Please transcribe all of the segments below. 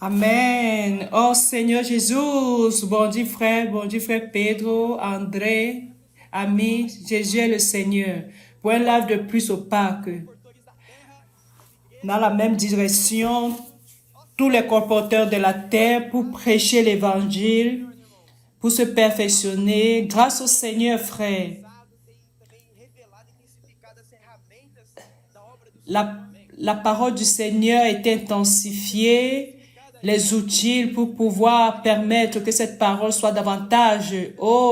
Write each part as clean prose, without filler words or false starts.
Amen. Oh Seigneur Jésus, bon Dieu frère Pedro, André, ami, Jésus est le Seigneur. Pour un live de plus au parc, dans la même direction, tous les colporteurs de la terre pour prêcher l'évangile, pour se perfectionner. Grâce au Seigneur, frère. La parole du Seigneur est intensifiée, les outils pour pouvoir permettre que cette parole soit davantage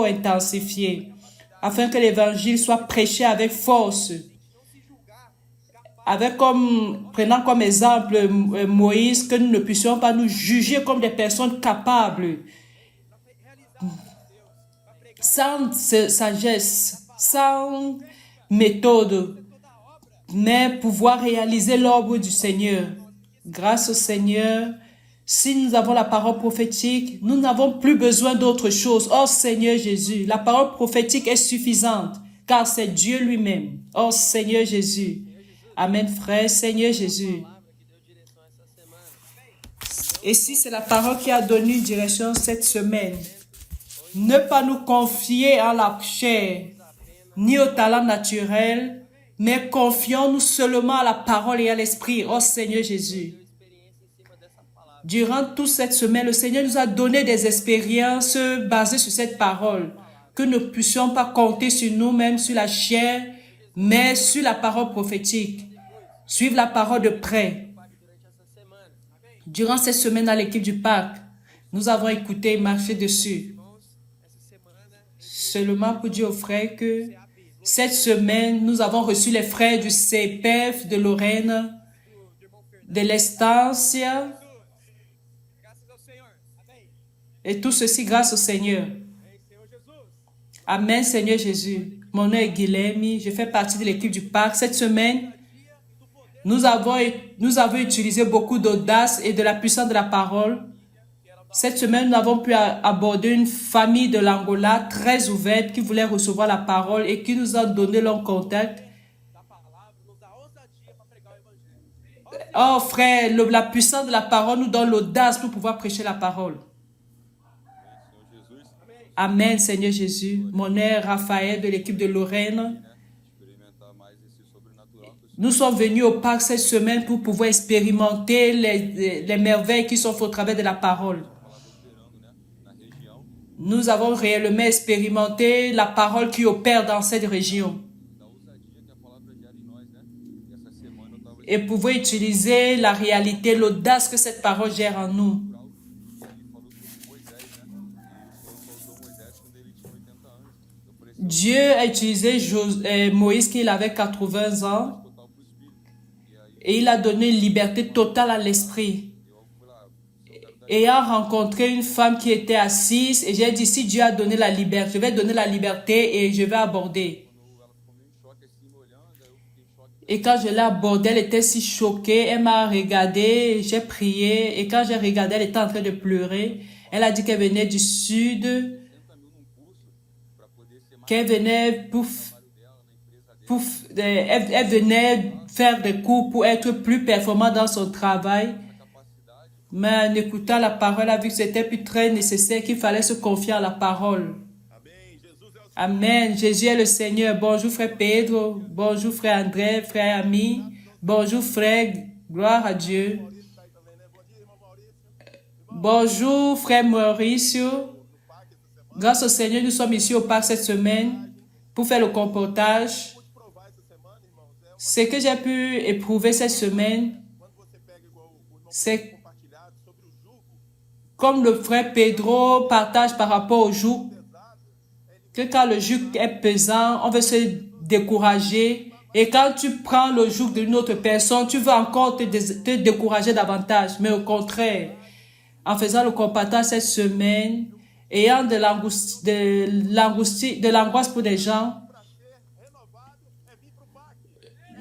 intensifiée, afin que l'évangile soit prêché avec force. Prenant comme exemple Moïse, que nous ne puissions pas nous juger comme des personnes capables, sans sagesse, sans méthode, mais pouvoir réaliser l'œuvre du Seigneur. Grâce au Seigneur, si nous avons la parole prophétique, nous n'avons plus besoin d'autre chose. Oh Seigneur Jésus, la parole prophétique est suffisante, car c'est Dieu lui-même. Oh Seigneur Jésus. Amen, frère, Seigneur Jésus. Et si c'est la parole qui a donné une direction cette semaine, ne pas nous confier à la chair, ni au talent naturel, mais confions-nous seulement à la parole et à l'esprit. Oh Seigneur Jésus. Durant toute cette semaine, le Seigneur nous a donné des expériences basées sur cette parole, que nous ne puissions pas compter sur nous-mêmes, sur la chair, mais sur la parole prophétique. Suivre la parole de près. Durant cette semaine à l'équipe du parc, nous avons écouté et marché dessus. Seulement pour dire aux frères que cette semaine, nous avons reçu les frères du CPF de Lorraine, de l'Estancia, et tout ceci grâce au Seigneur. Amen, Seigneur Jésus. Mon nom est Guilherme, je fais partie de l'équipe du parc. Cette semaine, nous avons utilisé beaucoup d'audace et de la puissance de la parole. Cette semaine, nous avons pu aborder une famille de l'Angola très ouverte qui voulait recevoir la parole et qui nous a donné leur contact. Oh frère, la puissance de la parole nous donne l'audace pour pouvoir prêcher la parole. Amen, Seigneur Jésus. Mon nom est Raphaël de l'équipe de Lorraine. Nous sommes venus au parc cette semaine pour pouvoir expérimenter les merveilles qui sont faites au travers de la parole. Nous avons réellement expérimenté la parole qui opère dans cette région. Et pouvoir utiliser la réalité, l'audace que cette parole gère en nous. Dieu a utilisé Moïse qu'il avait 80 ans et il a donné une liberté totale à l'esprit. Ayant rencontré une femme qui était assise, et j'ai dit, si Dieu a donné la liberté, je vais donner la liberté et je vais aborder. Et quand je l'ai abordée, elle était si choquée, elle m'a regardé, j'ai prié, et quand j'ai regardé, elle était en train de pleurer. Elle a dit qu'elle venait du sud, qu'elle venait elle venait faire des cours pour être plus performante dans son travail. Mais en écoutant la parole, elle a vu que c'était plus très nécessaire, qu'il fallait se confier à la parole. Amen. Jésus est le Seigneur. Bonjour frère Pedro. Bonjour frère André, frère ami. Bonjour frère. Gloire à Dieu. Bonjour frère Mauricio. Grâce au Seigneur, nous sommes ici au parc cette semaine pour faire le comportage. Ce que j'ai pu éprouver cette semaine, c'est comme le frère Pedro partage par rapport au joug, que quand le joug est pesant, on veut se décourager. Et quand tu prends le joug d'une autre personne, tu vas encore te décourager davantage. Mais au contraire, en faisant le compartage cette semaine, ayant de l'angoisse pour des gens,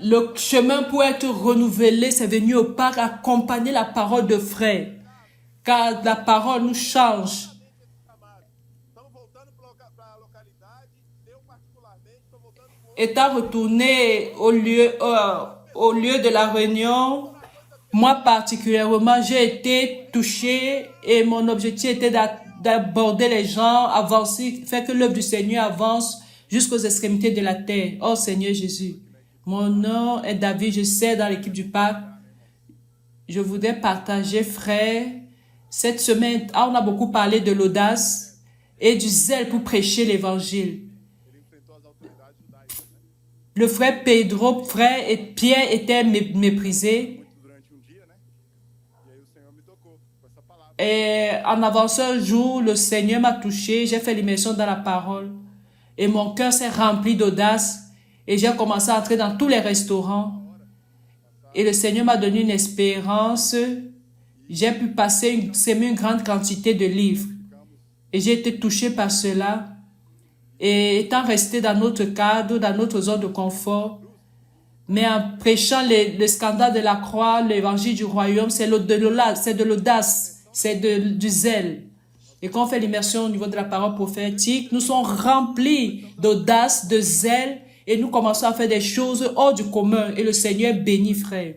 le chemin pour être renouvelé, c'est venir au parc accompagner la parole de frère. Car la parole nous change. Étant retourné au lieu de la réunion, Moi particulièrement, j'ai été touché et mon objectif était d'aborder les gens, avancer, faire que l'œuvre du Seigneur avance jusqu'aux extrémités de la terre. Oh Seigneur Jésus, mon nom est David, je sers dans l'équipe du PAC. Je voudrais partager, frère, cette semaine, on a beaucoup parlé de l'audace et du zèle pour prêcher l'évangile. Le frère Pedro, frère et Pierre étaient méprisés. Et en avançant un jour, le Seigneur m'a touché, j'ai fait l'immersion dans la parole. Et mon cœur s'est rempli d'audace. Et j'ai commencé à entrer dans tous les restaurants. Et le Seigneur m'a donné une espérance. J'ai pu s'aimer une grande quantité de livres. Et j'ai été touché par cela. Et étant resté dans notre cadre, dans notre zone de confort, mais en prêchant le scandale de la croix, l'évangile du royaume, c'est de l'audace. C'est du zèle. Et quand on fait l'immersion au niveau de la parole prophétique, nous sommes remplis d'audace, de zèle, et nous commençons à faire des choses hors du commun. Et le Seigneur bénit, frère.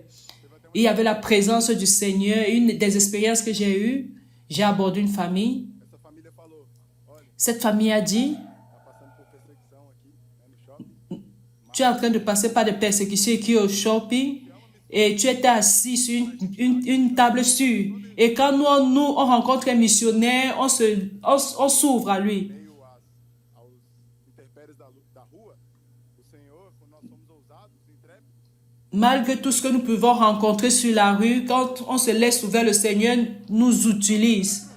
Et il y avait la présence du Seigneur. Une des expériences que j'ai eues, j'ai abordé une famille. Cette famille a dit, tu es en train de passer par des persécutions ici au shopping. Et tu étais assis sur une table sûre. Et quand on rencontre un missionnaire, on s'ouvre à lui. Malgré tout ce que nous pouvons rencontrer sur la rue, quand on se laisse ouvert, le Seigneur nous utilise.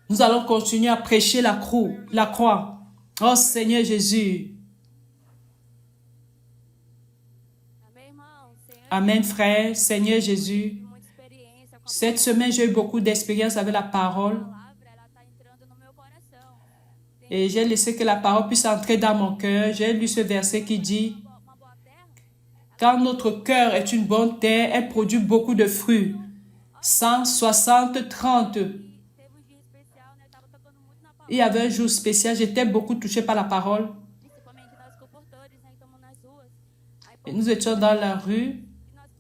Nous allons continuer à prêcher la croix. Oh Seigneur Jésus. Amen, frère. Seigneur Jésus. Cette semaine, j'ai eu beaucoup d'expérience avec la parole. Et j'ai laissé que la parole puisse entrer dans mon cœur. J'ai lu ce verset qui dit, quand notre cœur est une bonne terre, elle produit beaucoup de fruits. 160, 30. Il y avait un jour spécial, j'étais beaucoup touchée par la parole. Et nous étions dans la rue.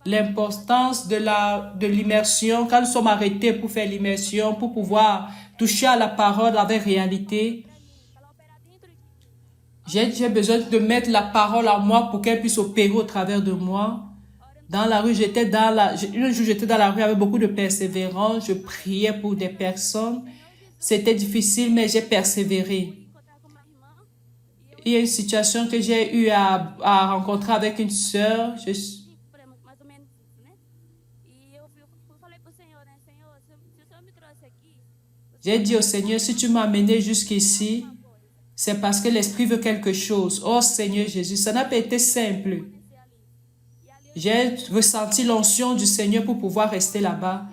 L'importance de l'immersion, quand nous sommes arrêtés pour faire l'immersion, pour pouvoir toucher à la parole avec réalité. J'ai besoin de mettre la parole en moi pour qu'elle puisse opérer au travers de moi. Dans la rue, un jour j'étais dans la rue avec beaucoup de persévérance, je priais pour des personnes. C'était difficile, mais j'ai persévéré. Il y a une situation que j'ai eu à rencontrer avec une sœur. J'ai dit au Seigneur, si tu m'as amené jusqu'ici, c'est parce que l'Esprit veut quelque chose. Oh Seigneur Jésus, ça n'a pas été simple. J'ai ressenti l'onction du Seigneur pour pouvoir rester là-bas.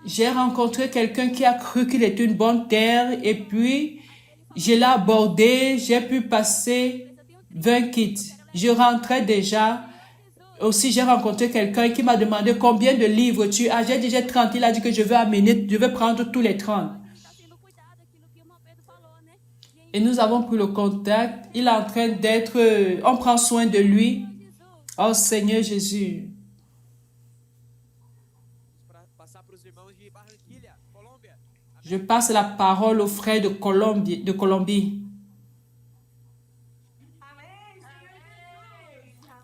J'ai rencontré quelqu'un qui a cru qu'il était une bonne terre et puis je l'ai abordé, j'ai pu passer 20 kits. Je rentrais déjà. Aussi, j'ai rencontré quelqu'un qui m'a demandé combien de livres tu as. J'ai dit j'ai 30. Il a dit que je veux prendre tous les 30. Et nous avons pris le contact. Il est en train on prend soin de lui. Oh Seigneur Jésus. Je passe la parole aux frères de Colombie.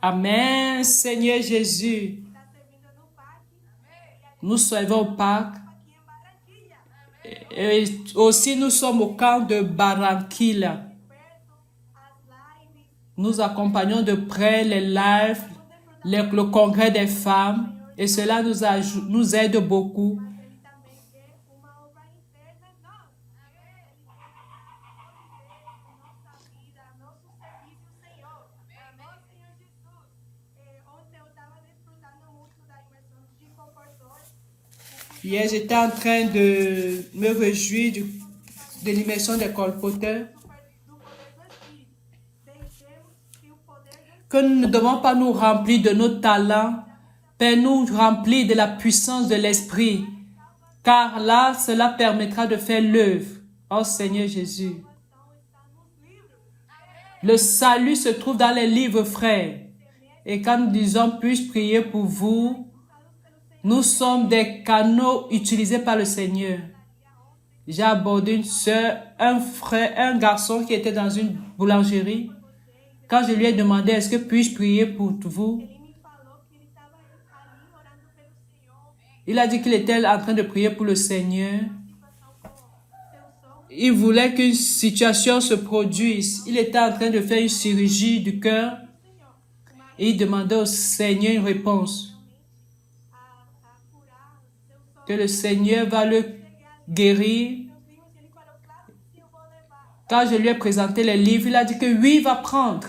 Amen, Seigneur Jésus. Nous servons au Pâques. Et aussi, nous sommes au camp de Barranquilla. Nous accompagnons de près les lives, le congrès des femmes. Et cela nous aide beaucoup. Hier, j'étais en train de me réjouir de l'immersion des colporteurs. Que nous ne devons pas nous remplir de nos talents, mais nous remplir de la puissance de l'Esprit. Car là, cela permettra de faire l'œuvre. Oh Seigneur Jésus. Le salut se trouve dans les livres, frères. Et quand nous disons puis-je prier pour vous, nous sommes des canaux utilisés par le Seigneur. J'ai abordé une soeur, un frère, un garçon qui était dans une boulangerie. Quand je lui ai demandé est-ce que puis-je prier pour vous, il a dit qu'il était en train de prier pour le Seigneur. Il voulait qu'une situation se produise. Il était en train de faire une chirurgie du cœur. Et il demandait au Seigneur une réponse. Que le Seigneur va le guérir. Quand je lui ai présenté les livres, il a dit que oui, il va prendre.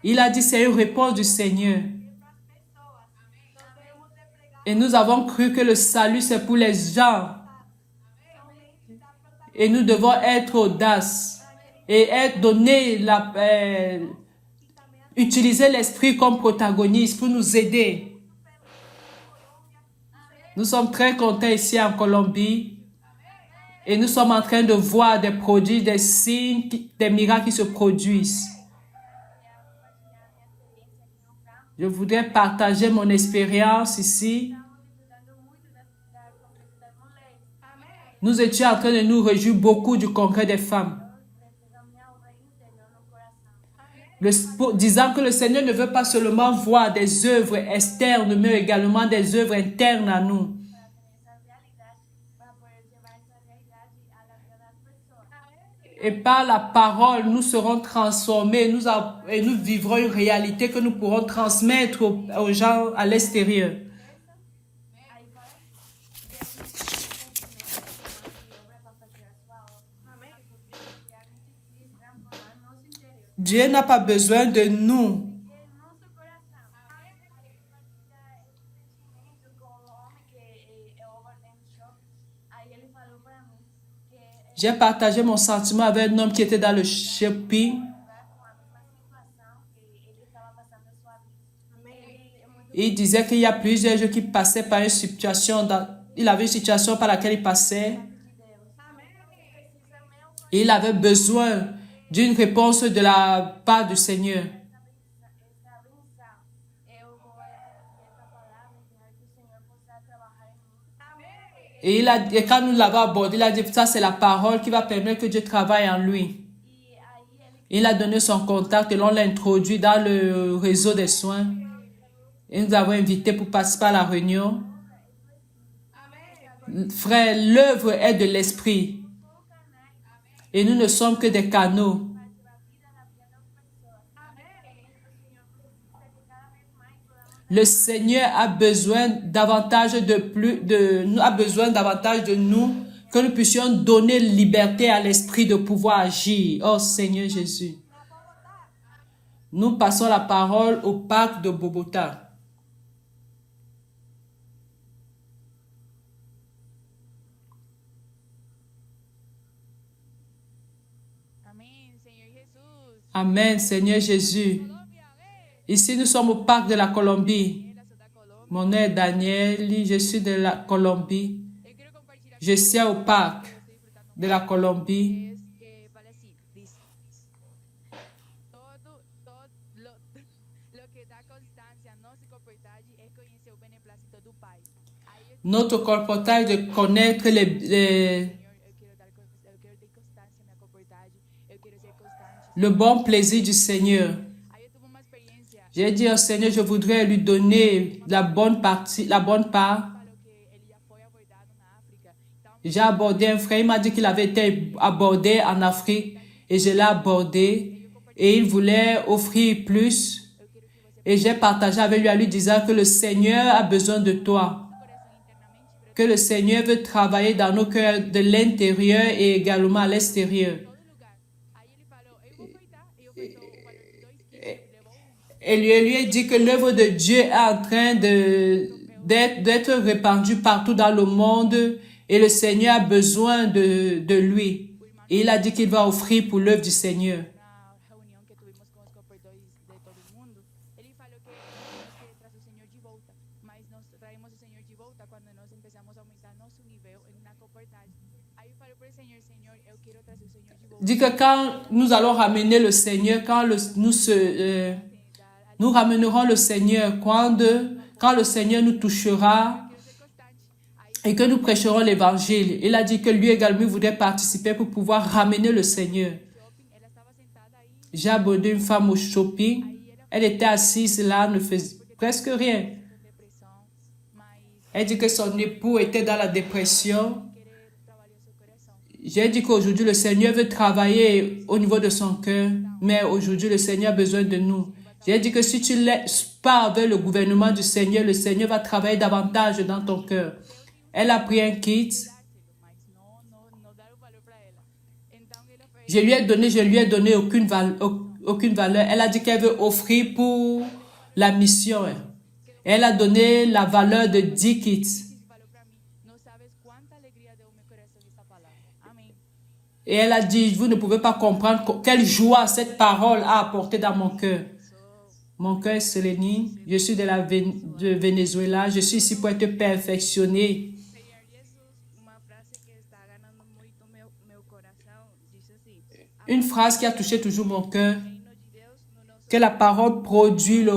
Il a dit c'est une réponse du Seigneur. Et nous avons cru que le salut c'est pour les gens. Et nous devons être audaces et utiliser l'esprit comme protagoniste pour nous aider. Nous sommes très contents ici en Colombie et nous sommes en train de voir des produits, des signes, des miracles qui se produisent. Je voudrais partager mon expérience ici. Nous étions en train de nous réjouir beaucoup du congrès des femmes. Disant que le Seigneur ne veut pas seulement voir des œuvres externes, mais également des œuvres internes à nous. Et par la parole, nous serons transformés et nous vivrons une réalité que nous pourrons transmettre aux gens à l'extérieur. Dieu n'a pas besoin de nous. J'ai partagé mon sentiment avec un homme qui était dans le shopping. Il disait qu'il y a plusieurs jours qu'il passait par une situation, il avait une situation par laquelle il passait. Et il avait besoin d'une réponse de la part du Seigneur. Et quand nous l'avons abordé, il a dit, ça c'est la parole qui va permettre que Dieu travaille en lui. Il a donné son contact et l'on l'a introduit dans le réseau des soins. Et nous avons invité pour participer à la réunion. Frère, l'œuvre est de l'esprit. Et nous ne sommes que des canaux. Le Seigneur a besoin davantage a besoin davantage de nous, que nous puissions donner liberté à l'esprit de pouvoir agir. Oh Seigneur Jésus. Nous passons la parole au parc de Bogota. Amen, Seigneur Jésus. Ici, nous sommes au parc de la Colombie. Mon nom est Daniel, je suis de la Colombie. Je suis au parc de la Colombie. Notre colportage de connaître le bon plaisir du Seigneur. J'ai dit au Seigneur, je voudrais lui donner la bonne part. J'ai abordé un frère, il m'a dit qu'il avait été abordé en Afrique et je l'ai abordé et il voulait offrir plus. Et j'ai partagé avec lui en lui disant que le Seigneur a besoin de toi. Que le Seigneur veut travailler dans nos cœurs de l'intérieur et également à l'extérieur. Et lui a dit que l'œuvre de Dieu est en train d'être répandue partout dans le monde et le Seigneur a besoin de lui. Et il a dit qu'il va offrir pour l'œuvre du Seigneur. Dit que quand nous allons ramener le Seigneur, quand Nous ramènerons le Seigneur quand le Seigneur nous touchera et que nous prêcherons l'évangile. Il a dit que lui également voudrait participer pour pouvoir ramener le Seigneur. J'ai abordé une femme au shopping. Elle était assise là, ne faisait presque rien. Elle dit que son époux était dans la dépression. J'ai dit qu'aujourd'hui, le Seigneur veut travailler au niveau de son cœur, mais aujourd'hui, le Seigneur a besoin de nous. J'ai dit que si tu pars vers le gouvernement du Seigneur, le Seigneur va travailler davantage dans ton cœur. Elle a pris un kit. Je lui ai donné aucune valeur. Elle a dit qu'elle veut offrir pour la mission. Elle a donné la valeur de 10 kits. Et elle a dit, vous ne pouvez pas comprendre quelle joie cette parole a apporté dans mon cœur. Mon cœur est Seleni. Je suis de Venezuela. Je suis ici pour être perfectionné. Une phrase qui a touché toujours mon cœur. Que la parole produit le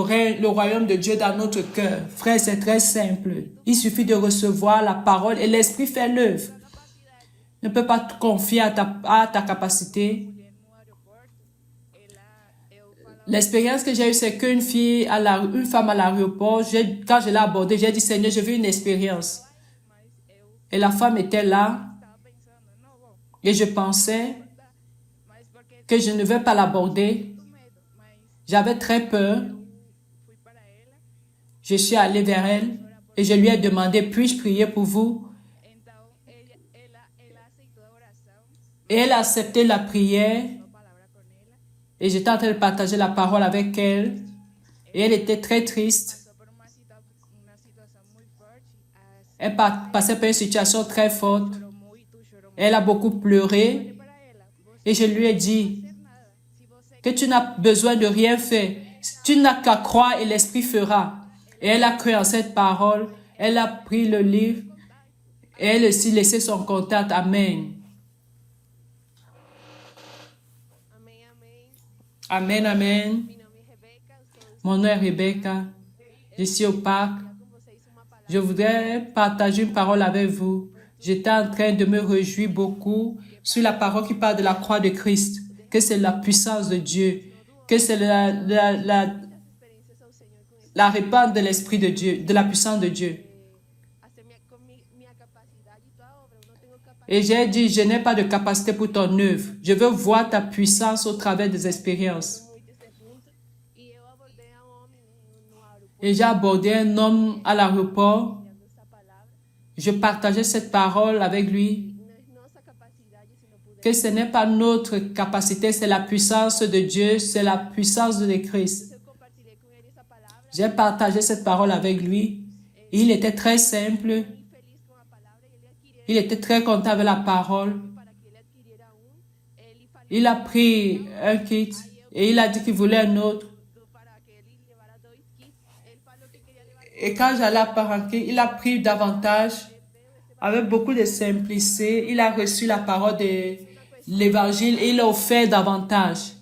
royaume de Dieu dans notre cœur. Frère, c'est très simple. Il suffit de recevoir la parole et l'Esprit fait l'œuvre. Ne peux pas te confier à ta capacité. L'expérience que j'ai eue, c'est qu'une femme à l'aéroport, quand je l'ai abordée, j'ai dit, Seigneur, je veux une expérience. Et la femme était là. Et je pensais que je ne vais pas l'aborder. J'avais très peur. Je suis allée vers elle et je lui ai demandé, puis-je prier pour vous? Et elle a accepté la prière. Et j'étais en train de partager la parole avec elle. Et elle était très triste. Elle passait par une situation très forte. Elle a beaucoup pleuré. Et je lui ai dit que tu n'as besoin de rien faire. Tu n'as qu'à croire et l'Esprit fera. Et elle a cru en cette parole. Elle a pris le livre. Et elle a aussi laissé son contact. Amen. Amen, amen. Mon nom est Rebecca. Je suis au parc. Je voudrais partager une parole avec vous. J'étais en train de me réjouir beaucoup sur la parole qui parle de la croix de Christ, que c'est la puissance de Dieu, que c'est la réponse de l'Esprit de Dieu, de la puissance de Dieu. Et j'ai dit, je n'ai pas de capacité pour ton œuvre. Je veux voir ta puissance au travers des expériences. Et j'ai abordé un homme à l'aéroport. Je partageais cette parole avec lui. Que ce n'est pas notre capacité, c'est la puissance de Dieu, c'est la puissance de Christ. J'ai partagé cette parole avec lui. Il était très simple. Il était très content avec la parole. Il a pris un kit et il a dit qu'il voulait un autre. Et quand j'allais à Paranquet, il a pris davantage. Avec beaucoup de simplicité, il a reçu la parole de l'Évangile et il a offert davantage.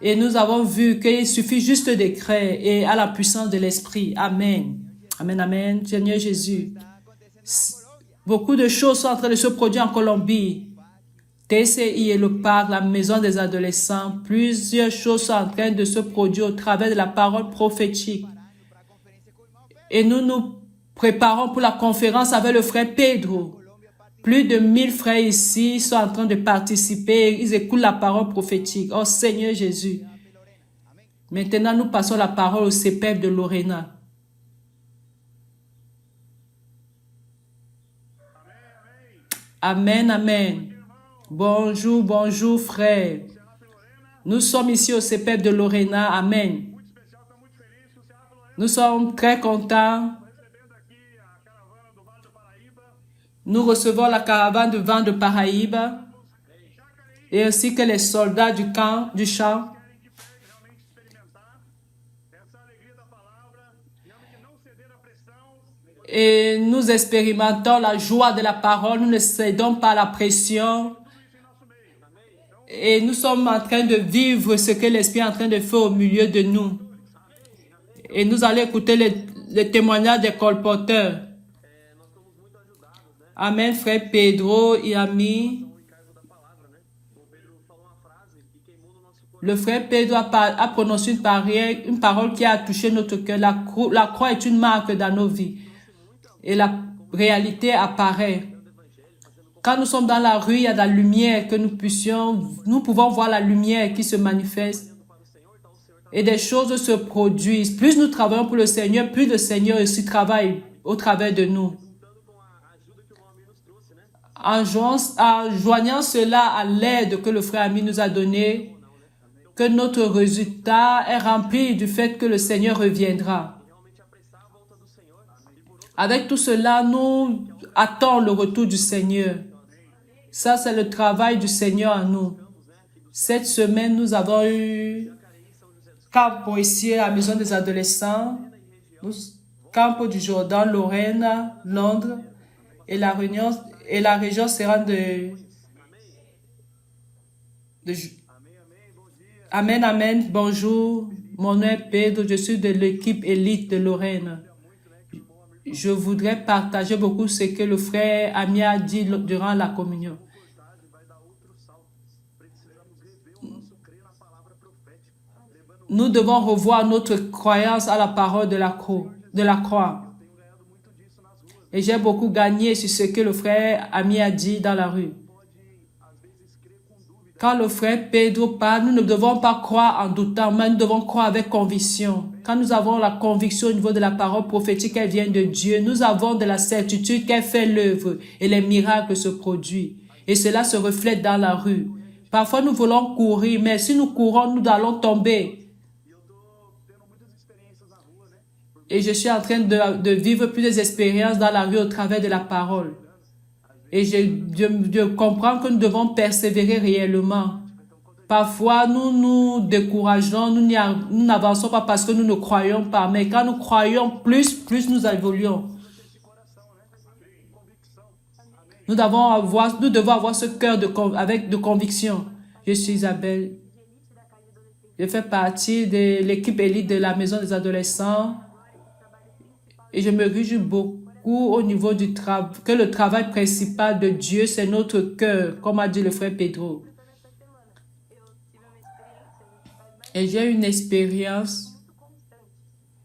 Et nous avons vu qu'il suffit juste de créer et à la puissance de l'Esprit. Amen. Amen, amen. Seigneur Jésus. Beaucoup de choses sont en train de se produire en Colombie. TCI et le parc, la maison des adolescents, plusieurs choses sont en train de se produire au travers de la parole prophétique. Et nous nous préparons pour la conférence avec le frère Pedro. Plus de 1000 frères ici sont en train de participer. Ils écoutent la parole prophétique. Oh Seigneur Jésus. Maintenant, nous passons la parole au CPEP de Lorena. Amen, amen. Bonjour, bonjour, frère. Nous sommes ici au CPEP de Lorena. Amen. Nous sommes très contents. Nous recevons la caravane de vent de Paraíba et ainsi que les soldats du champ. Et nous expérimentons la joie de la parole. Nous ne cédons pas à la pression. Et nous sommes en train de vivre ce que l'Esprit est en train de faire au milieu de nous. Et nous allons écouter les témoignages des colporteurs. Amen, frère Pedro et ami. Le frère Pedro a prononcé une parole qui a touché notre cœur. La croix est une marque dans nos vies. Et la réalité apparaît. Quand nous sommes dans la rue, il y a de la lumière que nous pouvons voir la lumière qui se manifeste. Et des choses se produisent. Plus nous travaillons pour le Seigneur, plus le Seigneur aussi travaille au travers de nous. En joignant cela à l'aide que le frère ami nous a donnée, que notre résultat est rempli du fait que le Seigneur reviendra. Avec tout cela, nous attendons le retour du Seigneur. Ça, c'est le travail du Seigneur en nous. Cette semaine, nous avons eu camp ici à la maison des adolescents, camp du Jordan, Lorraine, Londres, et la région sera de Amen, amen, bonjour, mon nom est Pedro, je suis de l'équipe élite de Lorraine. Je voudrais partager beaucoup ce que le frère ami a dit durant la communion. Nous devons revoir notre croyance à la parole de la croix. Et j'ai beaucoup gagné sur ce que le frère ami a dit dans la rue. Quand le frère Pedro parle, nous ne devons pas croire en doutant, mais nous devons croire avec conviction. Quand nous avons la conviction au niveau de la parole prophétique qu'elle vient de Dieu, nous avons de la certitude qu'elle fait l'œuvre et les miracles se produisent. Et cela se reflète dans la rue. Parfois, nous voulons courir, mais si nous courons, nous allons tomber. Et je suis en train de vivre plusieurs expériences dans la rue au travers de la parole. Et je comprends que nous devons persévérer réellement. Parfois, nous nous décourageons, nous n'avançons pas parce que nous ne croyons pas. Mais quand nous croyons plus nous évoluons. Nous devons avoir ce cœur avec de conviction. Je suis Isabelle. Je fais partie de l'équipe élite de la maison des adolescents. Et je me réjouis beaucoup au niveau du travail, que le travail principal de Dieu, c'est notre cœur, comme a dit le frère Pedro. Et j'ai une expérience.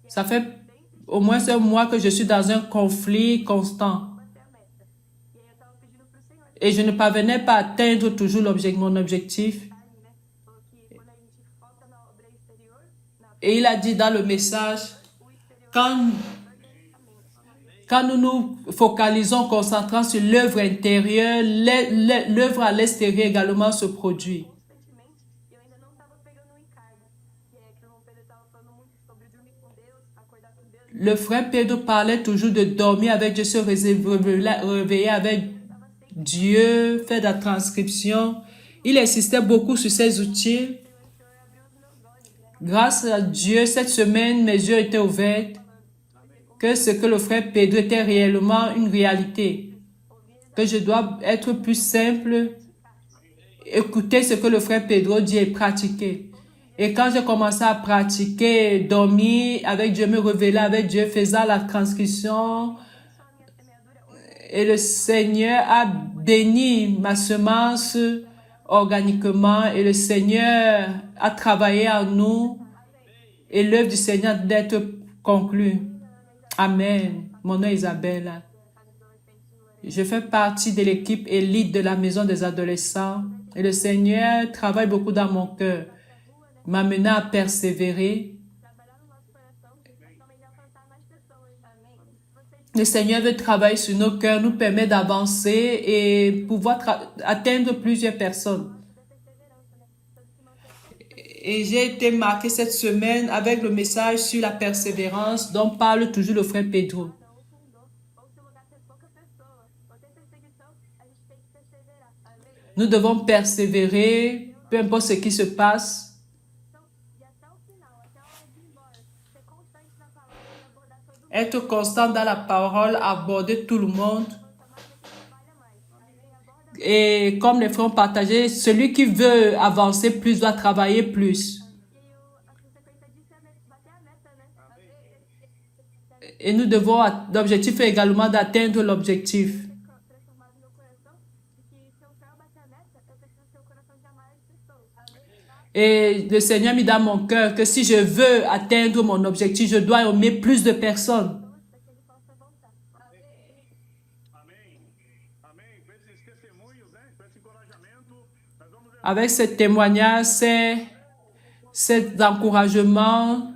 Ça fait au moins un mois que je suis dans un conflit constant. Et je ne parvenais pas à atteindre toujours mon objectif. Et il a dit dans le message, quand nous nous focalisons, concentrant sur l'œuvre intérieure, l'œuvre à l'extérieur également se produit. Le frère Pedro parlait toujours de dormir avec Dieu, se réveiller avec Dieu, faire de la transcription. Il insistait beaucoup sur ces outils. Grâce à Dieu, cette semaine, mes yeux étaient ouverts. Que ce que le frère Pedro était réellement une réalité. Que je dois être plus simple, écouter ce que le frère Pedro dit et pratiquer. Et quand j'ai commencé à pratiquer, dormir avec Dieu, me révéler avec Dieu, faisant la transcription, et le Seigneur a béni ma semence organiquement, et le Seigneur a travaillé en nous, et l'œuvre du Seigneur d'être conclue. Amen. Mon nom est Isabelle. Je fais partie de l'équipe élite de la maison des adolescents et le Seigneur travaille beaucoup dans mon cœur, m'amenant à persévérer. Le Seigneur veut travailler sur nos cœurs, nous permet d'avancer et pouvoir atteindre plusieurs personnes. Et j'ai été marqué cette semaine avec le message sur la persévérance dont parle toujours le frère Pedro. Nous devons persévérer, peu importe ce qui se passe. Être constant dans la parole, aborder tout le monde. Et comme les frères ont partagé, celui qui veut avancer plus doit travailler plus. Et nous devons, l'objectif est également d'atteindre l'objectif. Et le Seigneur mis dans mon cœur que si je veux atteindre mon objectif, je dois aimer plus de personnes. Avec ce témoignage, cet encouragement,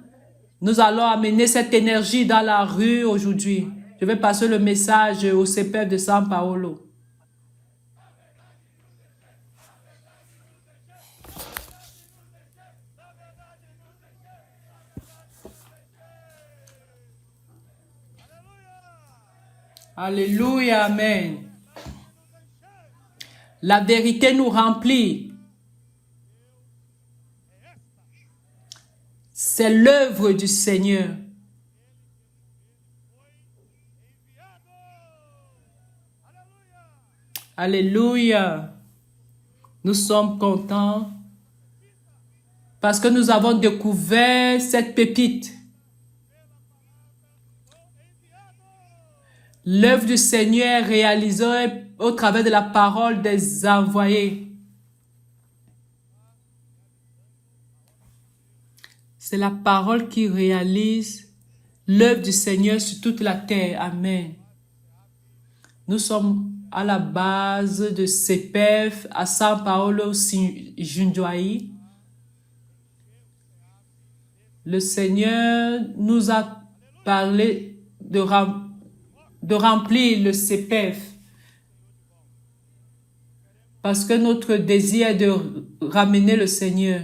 nous allons amener cette énergie dans la rue aujourd'hui. Je vais passer le message au CPF de São Paulo. Alléluia, amen. La vérité nous remplit. C'est l'œuvre du Seigneur. Alléluia. Nous sommes contents parce que nous avons découvert cette pépite. L'œuvre du Seigneur est réalisée au travers de la parole des envoyés. C'est la parole qui réalise l'œuvre du Seigneur sur toute la terre. Amen. Nous sommes à la base de CPF à São Paulo, Jundiaí. Le Seigneur nous a parlé de remplir le CPF. Parce que notre désir est de ramener le Seigneur.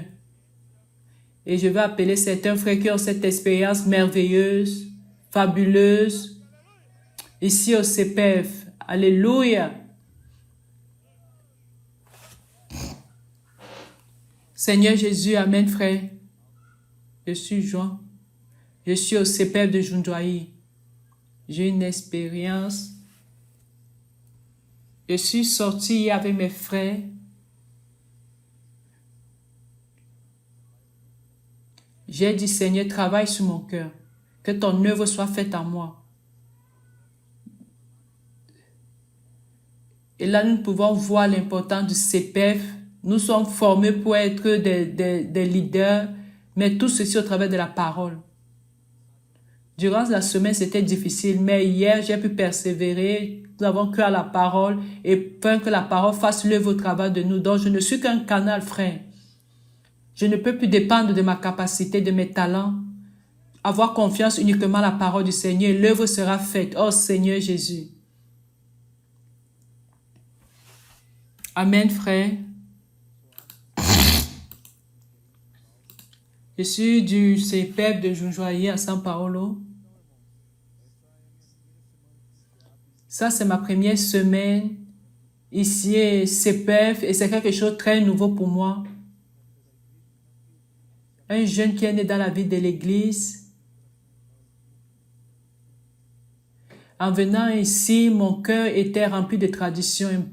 Et je vais appeler certains frères qui ont cette expérience merveilleuse, fabuleuse, ici au CPF. Alléluia. Seigneur Jésus, amen frère. Je suis Jean. Je suis au CPF de Jundiaí. J'ai une expérience. Je suis sorti avec mes frères. J'ai dit, Seigneur, travaille sur mon cœur. Que ton œuvre soit faite en moi. Et là, nous pouvons voir l'importance du CPF. Nous sommes formés pour être des leaders, mais tout ceci au travers de la parole. Durant la semaine, c'était difficile, mais hier, j'ai pu persévérer. Nous avons cru à la parole et que la parole fasse l'œuvre au travers de nous. Donc, je ne suis qu'un canal, frère. Je ne peux plus dépendre de ma capacité, de mes talents. Avoir confiance uniquement à la parole du Seigneur. L'œuvre sera faite. Oh Seigneur Jésus. Amen, frère. Je suis du CPF de Jundiaí à São Paulo. Ça, c'est ma première semaine ici, CPF, et c'est quelque chose de très nouveau pour moi. Un jeune qui est né dans la vie de l'église. En venant ici, mon cœur était rempli de traditions.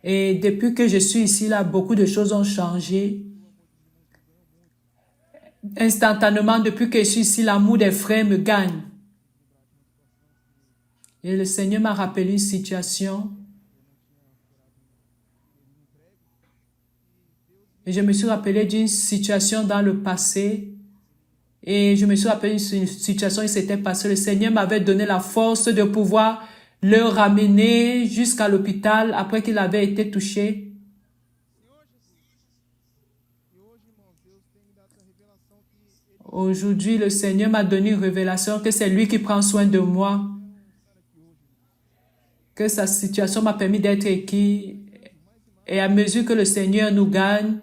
Et depuis que je suis ici, là, beaucoup de choses ont changé. Instantanément, depuis que je suis ici, l'amour des frères me gagne. Et le Seigneur m'a rappelé une situation. Et je me suis rappelé d'une situation dans le passé. Et je me suis rappelé d'une situation qui s'était passée. Le Seigneur m'avait donné la force de pouvoir le ramener jusqu'à l'hôpital après qu'il avait été touché. Aujourd'hui, le Seigneur m'a donné une révélation que c'est lui qui prend soin de moi. Que sa situation m'a permis d'être ici. Et à mesure que le Seigneur nous gagne,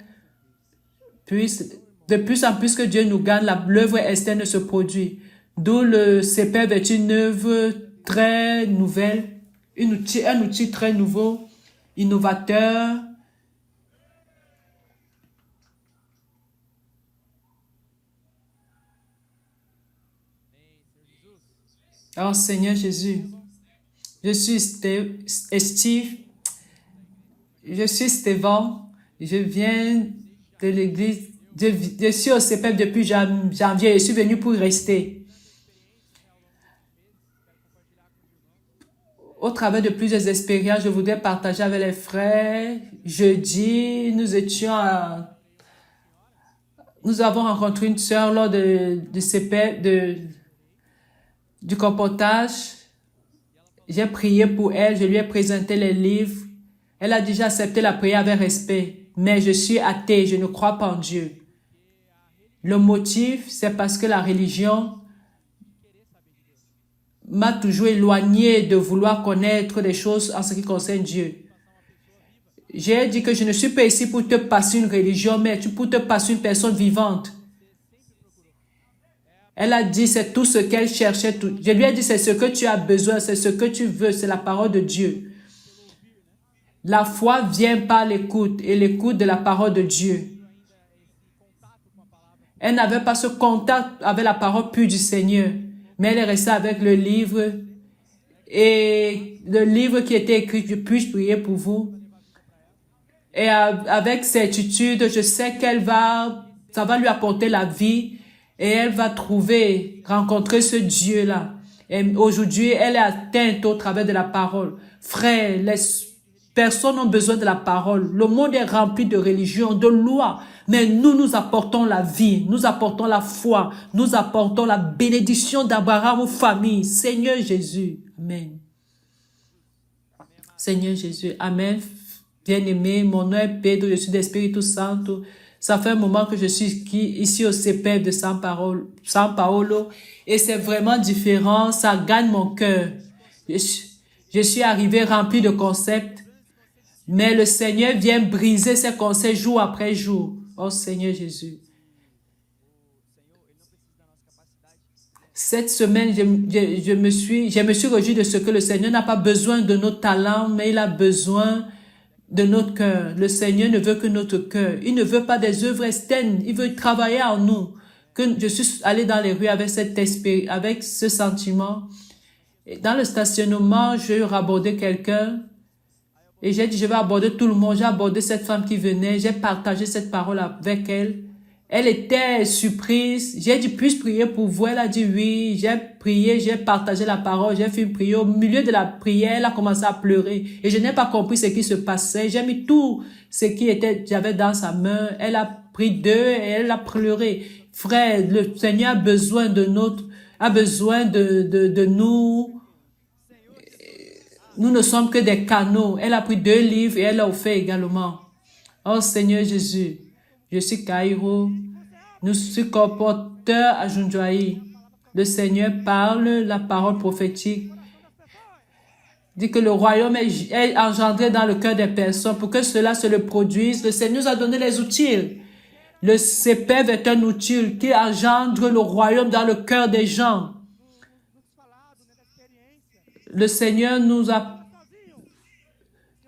de plus en plus que Dieu nous gagne, l'œuvre externe se produit. D'où le CPF est une œuvre très nouvelle, un outil très nouveau, innovateur. Oh Seigneur Jésus, je suis Steve, je suis Stéphane, je viens de l'église Je suis au CPF depuis janvier. Je suis venu pour rester. Au travers de plusieurs expériences, je voudrais partager avec les frères. Jeudi, nous avons rencontré une sœur lors de CPF, du comportage. J'ai prié pour elle, je lui ai présenté les livres. Elle a déjà accepté la prière avec respect. Mais je suis athée, je ne crois pas en Dieu. Le motif, c'est parce que la religion m'a toujours éloigné de vouloir connaître des choses en ce qui concerne Dieu. J'ai dit que je ne suis pas ici pour te passer une religion, mais pour te passer une personne vivante. Elle a dit c'est tout ce qu'elle cherchait. Je lui ai dit c'est ce que tu as besoin, c'est ce que tu veux, c'est la parole de Dieu. La foi vient par l'écoute et l'écoute de la parole de Dieu. Elle n'avait pas ce contact avec la parole pure du Seigneur, mais elle est restée avec le livre et le livre qui était écrit, je puis prier pour vous. Et avec certitude, je sais ça va lui apporter la vie et elle va rencontrer ce Dieu-là. Et aujourd'hui, elle est atteinte au travers de la parole. Frère, les personnes ont besoin de la parole. Le monde est rempli de religion, de lois. Mais nous apportons la vie, nous apportons la foi, nous apportons la bénédiction d'Abraham aux familles. Seigneur Jésus. Amen. Seigneur Jésus. Amen. Bien-aimé, mon nom est Pedro, je suis d'Espíritu Santo. Ça fait un moment que je suis ici au CPF de San Paolo et c'est vraiment différent, ça gagne mon cœur. Je suis arrivé rempli de concepts, mais le Seigneur vient briser ces concepts jour après jour. Oh Seigneur Jésus. Cette semaine, je me suis réjoui de ce que le Seigneur n'a pas besoin de nos talents, mais il a besoin de notre cœur. Le Seigneur ne veut que notre cœur. Il ne veut pas des œuvres externes. Il veut travailler en nous. Que je suis allé dans les rues avec avec ce sentiment. Et dans le stationnement, j'ai abordé quelqu'un. Et j'ai dit, je vais aborder tout le monde. J'ai abordé cette femme qui venait. J'ai partagé cette parole avec elle. Elle était surprise. J'ai dit, puis-je prier pour vous? Elle a dit oui. J'ai prié, j'ai partagé la parole, j'ai fait une prière. Au milieu de la prière, elle a commencé à pleurer. Et je n'ai pas compris ce qui se passait. J'ai mis tout ce j'avais dans sa main. Elle a pris d'eux et elle a pleuré. Frère, le Seigneur a besoin de nous. Nous ne sommes que des canaux. Elle a pris 2 livres et elle a offert également. Oh Seigneur Jésus, je suis Cairo. Nous sommes colporteurs à Jundiaí. Le Seigneur parle la parole prophétique. Dit que le royaume est engendré dans le cœur des personnes. Pour que cela se le produise, le Seigneur nous a donné les outils. Le CPF est un outil qui engendre le royaume dans le cœur des gens. Le Seigneur nous a...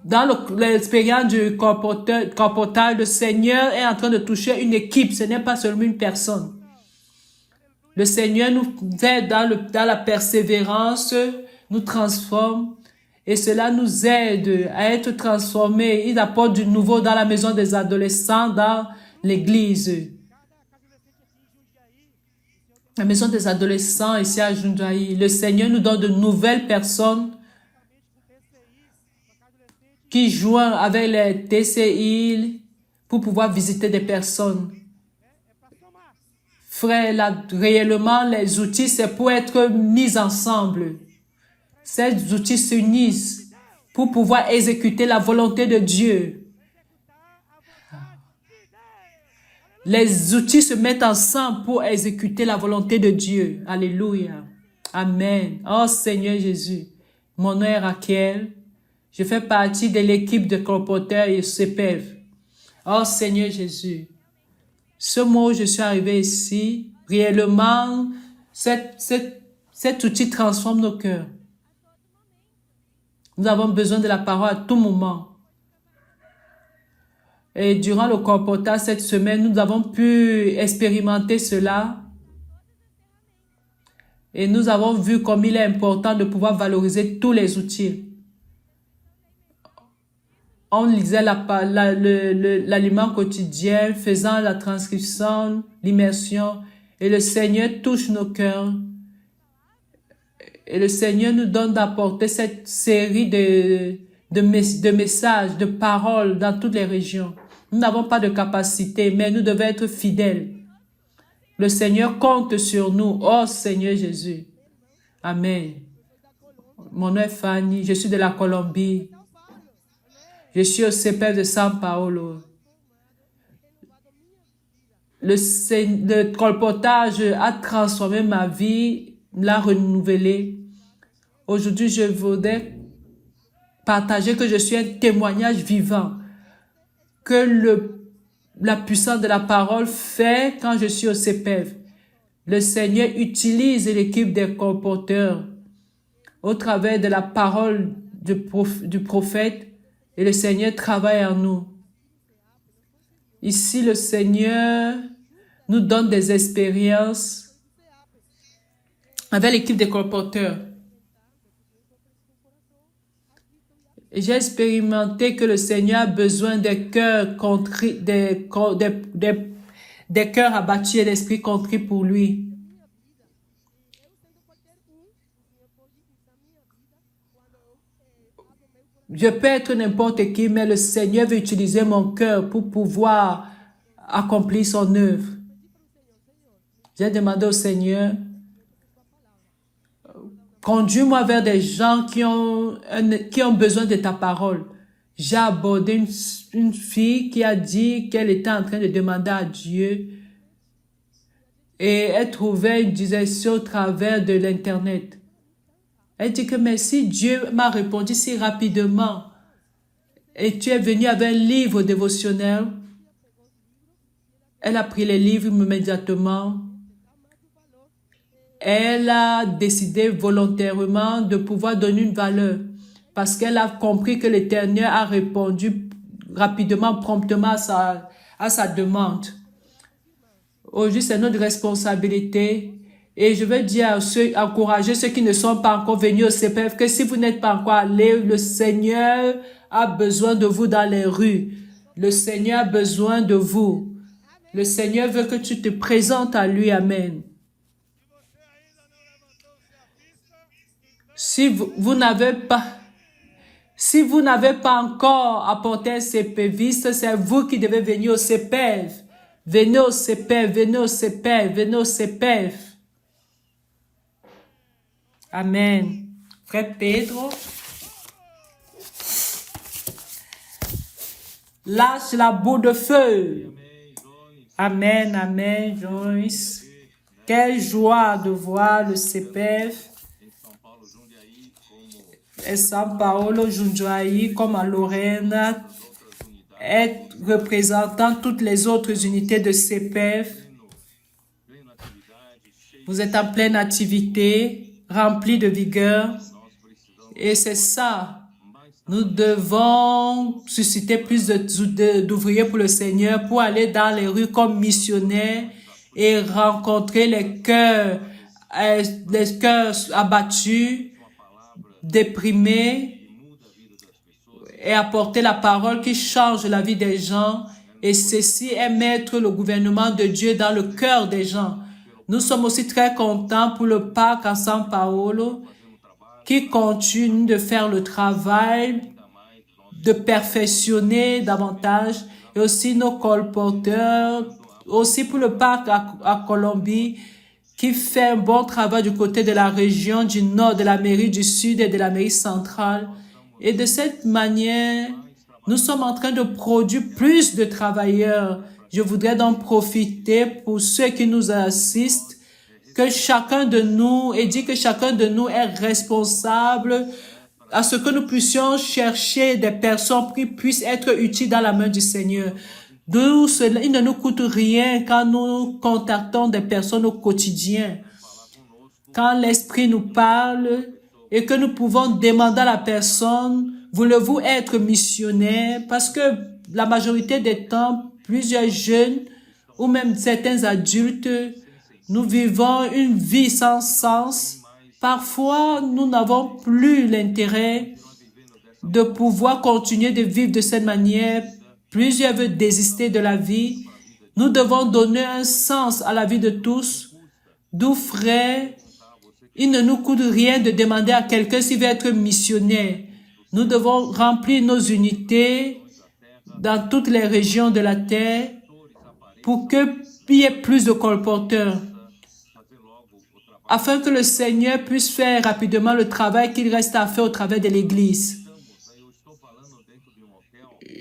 Dans l'expérience du colportage, le Seigneur est en train de toucher une équipe. Ce n'est pas seulement une personne. Le Seigneur nous aide dans la persévérance, nous transforme et cela nous aide à être transformés. Il apporte du nouveau dans la maison des adolescents, dans l'église. La maison des adolescents ici à Jundiaí. Le Seigneur nous donne de nouvelles personnes qui joignent avec les TCI pour pouvoir visiter des personnes. Frère, réellement, les outils, c'est pour être mis ensemble. Ces outils s'unissent pour pouvoir exécuter la volonté de Dieu. Les outils se mettent ensemble pour exécuter la volonté de Dieu. Alléluia. Amen. Oh Seigneur Jésus, mon nom est Raquel. Je fais partie de l'équipe de colporteurs et CPF. Oh Seigneur Jésus. Ce mois où je suis arrivé ici, réellement, cet outil transforme nos cœurs. Nous avons besoin de la parole à tout moment. Et durant le colportage cette semaine, nous avons pu expérimenter cela. Et nous avons vu comme il est important de pouvoir valoriser tous les outils. on lisait l'aliment quotidien, faisant la transcription, l'immersion, et le Seigneur touche nos cœurs. Et le Seigneur nous donne d'apporter cette série de messages, de paroles dans toutes les régions. Nous n'avons pas de capacité, mais nous devons être fidèles. Le Seigneur compte sur nous. Oh Seigneur Jésus. Amen. Mon nom est Fanny, je suis de la Colombie. Je suis au CPF de São Paulo. Le colportage a transformé ma vie, l'a renouvelée. Aujourd'hui, je voudrais partager que je suis un témoignage vivant, que la puissance de la parole fait quand je suis au CPF. Le Seigneur utilise l'équipe des colporteurs au travers de la parole du prophète, et le Seigneur travaille en nous. Ici, le Seigneur nous donne des expériences avec l'équipe des colporteurs. J'ai expérimenté que le Seigneur a besoin des cœurs contrits, des cœurs abattus et d'esprit contrit pour lui. Je peux être n'importe qui, mais le Seigneur veut utiliser mon cœur pour pouvoir accomplir son œuvre. J'ai demandé au Seigneur, conduis-moi vers des gens qui ont besoin de ta parole. J'ai abordé une fille qui a dit qu'elle était en train de demander à Dieu et elle trouvait une direction au travers de l'Internet. Elle dit que mais si Dieu m'a répondu si rapidement et tu es venu avec un livre dévotionnel, elle a pris les livres immédiatement. Elle a décidé volontairement de pouvoir donner une valeur parce qu'elle a compris que l'Éternel a répondu rapidement, promptement à sa demande. Aujourd'hui, c'est notre responsabilité. Et je veux dire encourager ceux qui ne sont pas encore venus au CPF que si vous n'êtes pas encore allés, le Seigneur a besoin de vous dans les rues. Le Seigneur a besoin de vous. Le Seigneur veut que tu te présentes à lui. Amen. Si vous n'avez pas encore apporté un CPViste, c'est vous qui devez venir au CPF. Venez au CPF, venez au CPF, venez au CPF. Amen. Frère Pedro, lâche la boule de feu. Amen, amen, Joyce. Quelle joie de voir le CPF et São Paulo, Jundiaí, comme à Lorena, être représentant toutes les autres unités de CPF. Vous êtes en pleine activité, rempli de vigueur. Et c'est ça. Nous devons susciter plus d'ouvriers pour le Seigneur, pour aller dans les rues comme missionnaires et rencontrer les cœurs abattus, déprimés, et apporter la parole qui change la vie des gens. Et ceci est mettre le gouvernement de Dieu dans le cœur des gens. Nous sommes aussi très contents pour le parc à São Paulo qui continue de faire le travail, de perfectionner davantage, et aussi nos colporteurs, aussi pour le parc à Colombie qui fait un bon travail du côté de la région du nord, de l'Amérique du Sud et de l'Amérique centrale. Et de cette manière, nous sommes en train de produire plus de travailleurs. Je voudrais donc profiter pour ceux qui nous assistent, que chacun de nous, et dit que chacun de nous est responsable à ce que nous puissions chercher des personnes qui puissent être utiles dans la main du Seigneur. Il ne nous coûte rien quand nous contactons des personnes au quotidien. Quand l'Esprit nous parle et que nous pouvons demander à la personne, voulez-vous être missionnaire? Parce que la majorité des temps, plusieurs jeunes ou même certains adultes, nous vivons une vie sans sens. Parfois, nous n'avons plus l'intérêt de pouvoir continuer de vivre de cette manière. Plusieurs veulent désister de la vie. Nous devons donner un sens à la vie de tous. D'où, frère, il ne nous coûte rien de demander à quelqu'un s'il veut être missionnaire. Nous devons remplir nos unités dans toutes les régions de la terre pour qu'il y ait plus de colporteurs, afin que le Seigneur puisse faire rapidement le travail qu'il reste à faire au travers de l'Église.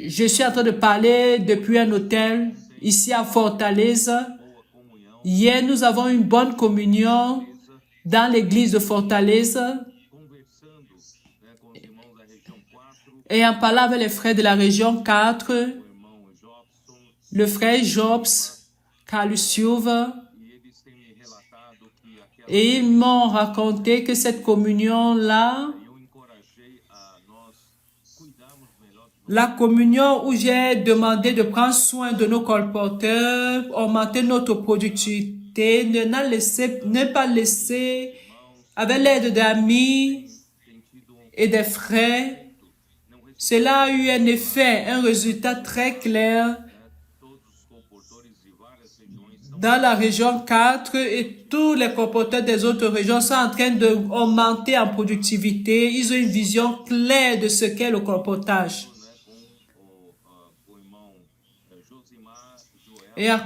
Je suis en train de parler depuis un hôtel ici à Fortaleza. Hier, nous avons une bonne communion dans l'église de Fortaleza. Et en parlant avec les frères de la région 4, le frère Jobs, Carlos Silva, et ils m'ont raconté que cette communion-là, la communion où j'ai demandé de prendre soin de nos colporteurs, augmenter notre productivité, ne pas laisser, avec l'aide d'amis et des frères, cela a eu un effet, un résultat très clair dans la région 4 et tous les colporteurs des autres régions sont en train d'augmenter en productivité. Ils ont une vision claire de ce qu'est le colportage. Et en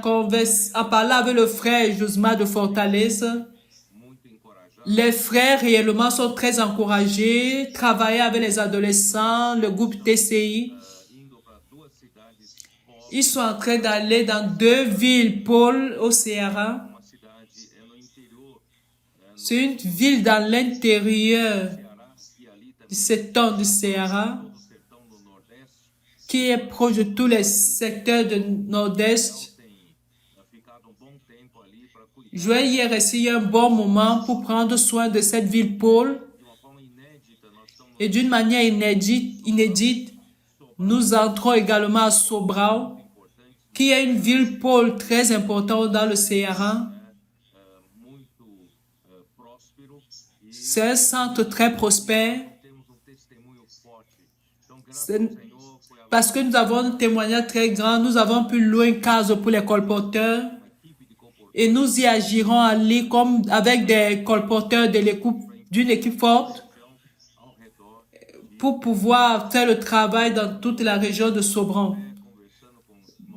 parlant avec le frère Josma de Fortaleza, les frères réellement sont très encouragés, travailler avec les adolescents, le groupe TCI. Ils sont en train d'aller dans 2 villes pôles au Ceará. C'est une ville dans l'intérieur du sertão du Ceará, qui est proche de tous les secteurs du Nord-Est. Je vais y rester un bon moment pour prendre soin de cette ville pôle. Et d'une manière inédite, nous entrons également à Sobral, qui est une ville pôle très importante dans le Ceará. C'est un centre très prospère. Parce que nous avons un témoignage très grand, nous avons pu louer une case pour les colporteurs. Et nous y agirons aller comme avec des colporteurs d'une équipe forte pour pouvoir faire le travail dans toute la région de Sobral.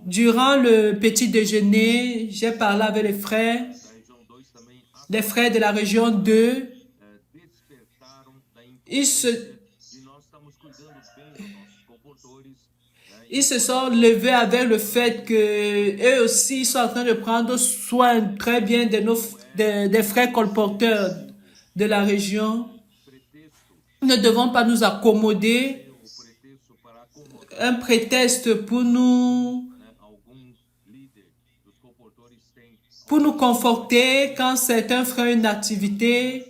Durant le petit déjeuner, j'ai parlé avec les frères de la région 2. Ils se sont levés avec le fait que eux aussi ils sont en train de prendre soin très bien des frères colporteurs de la région. Nous ne devons pas nous accommoder. Un prétexte pour nous conforter quand certains frères ont une activité.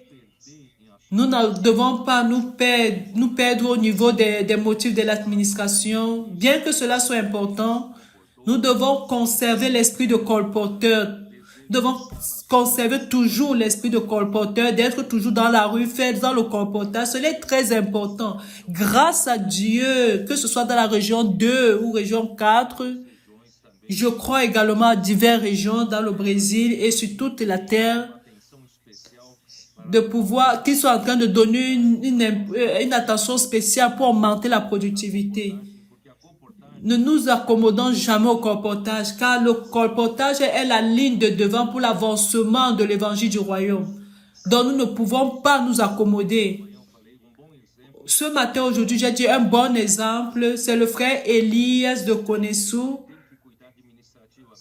Nous ne devons pas nous perdre au niveau des motifs de l'administration. Bien que cela soit important, nous devons conserver l'esprit de colporteur. Nous devons conserver toujours l'esprit de colporteur, d'être toujours dans la rue, faire dans le colportage. Cela est très important. Grâce à Dieu, que ce soit dans la région 2 ou région 4, je crois également à diverses régions dans le Brésil et sur toute la terre, de pouvoir, qu'ils soient en train de donner une attention spéciale pour augmenter la productivité. Ne nous accommodons jamais au colportage, car le colportage est la ligne de devant pour l'avancement de l'évangile du royaume. Donc nous ne pouvons pas nous accommoder. Ce matin, aujourd'hui, j'ai dit un bon exemple, c'est le frère Elias de Konessou.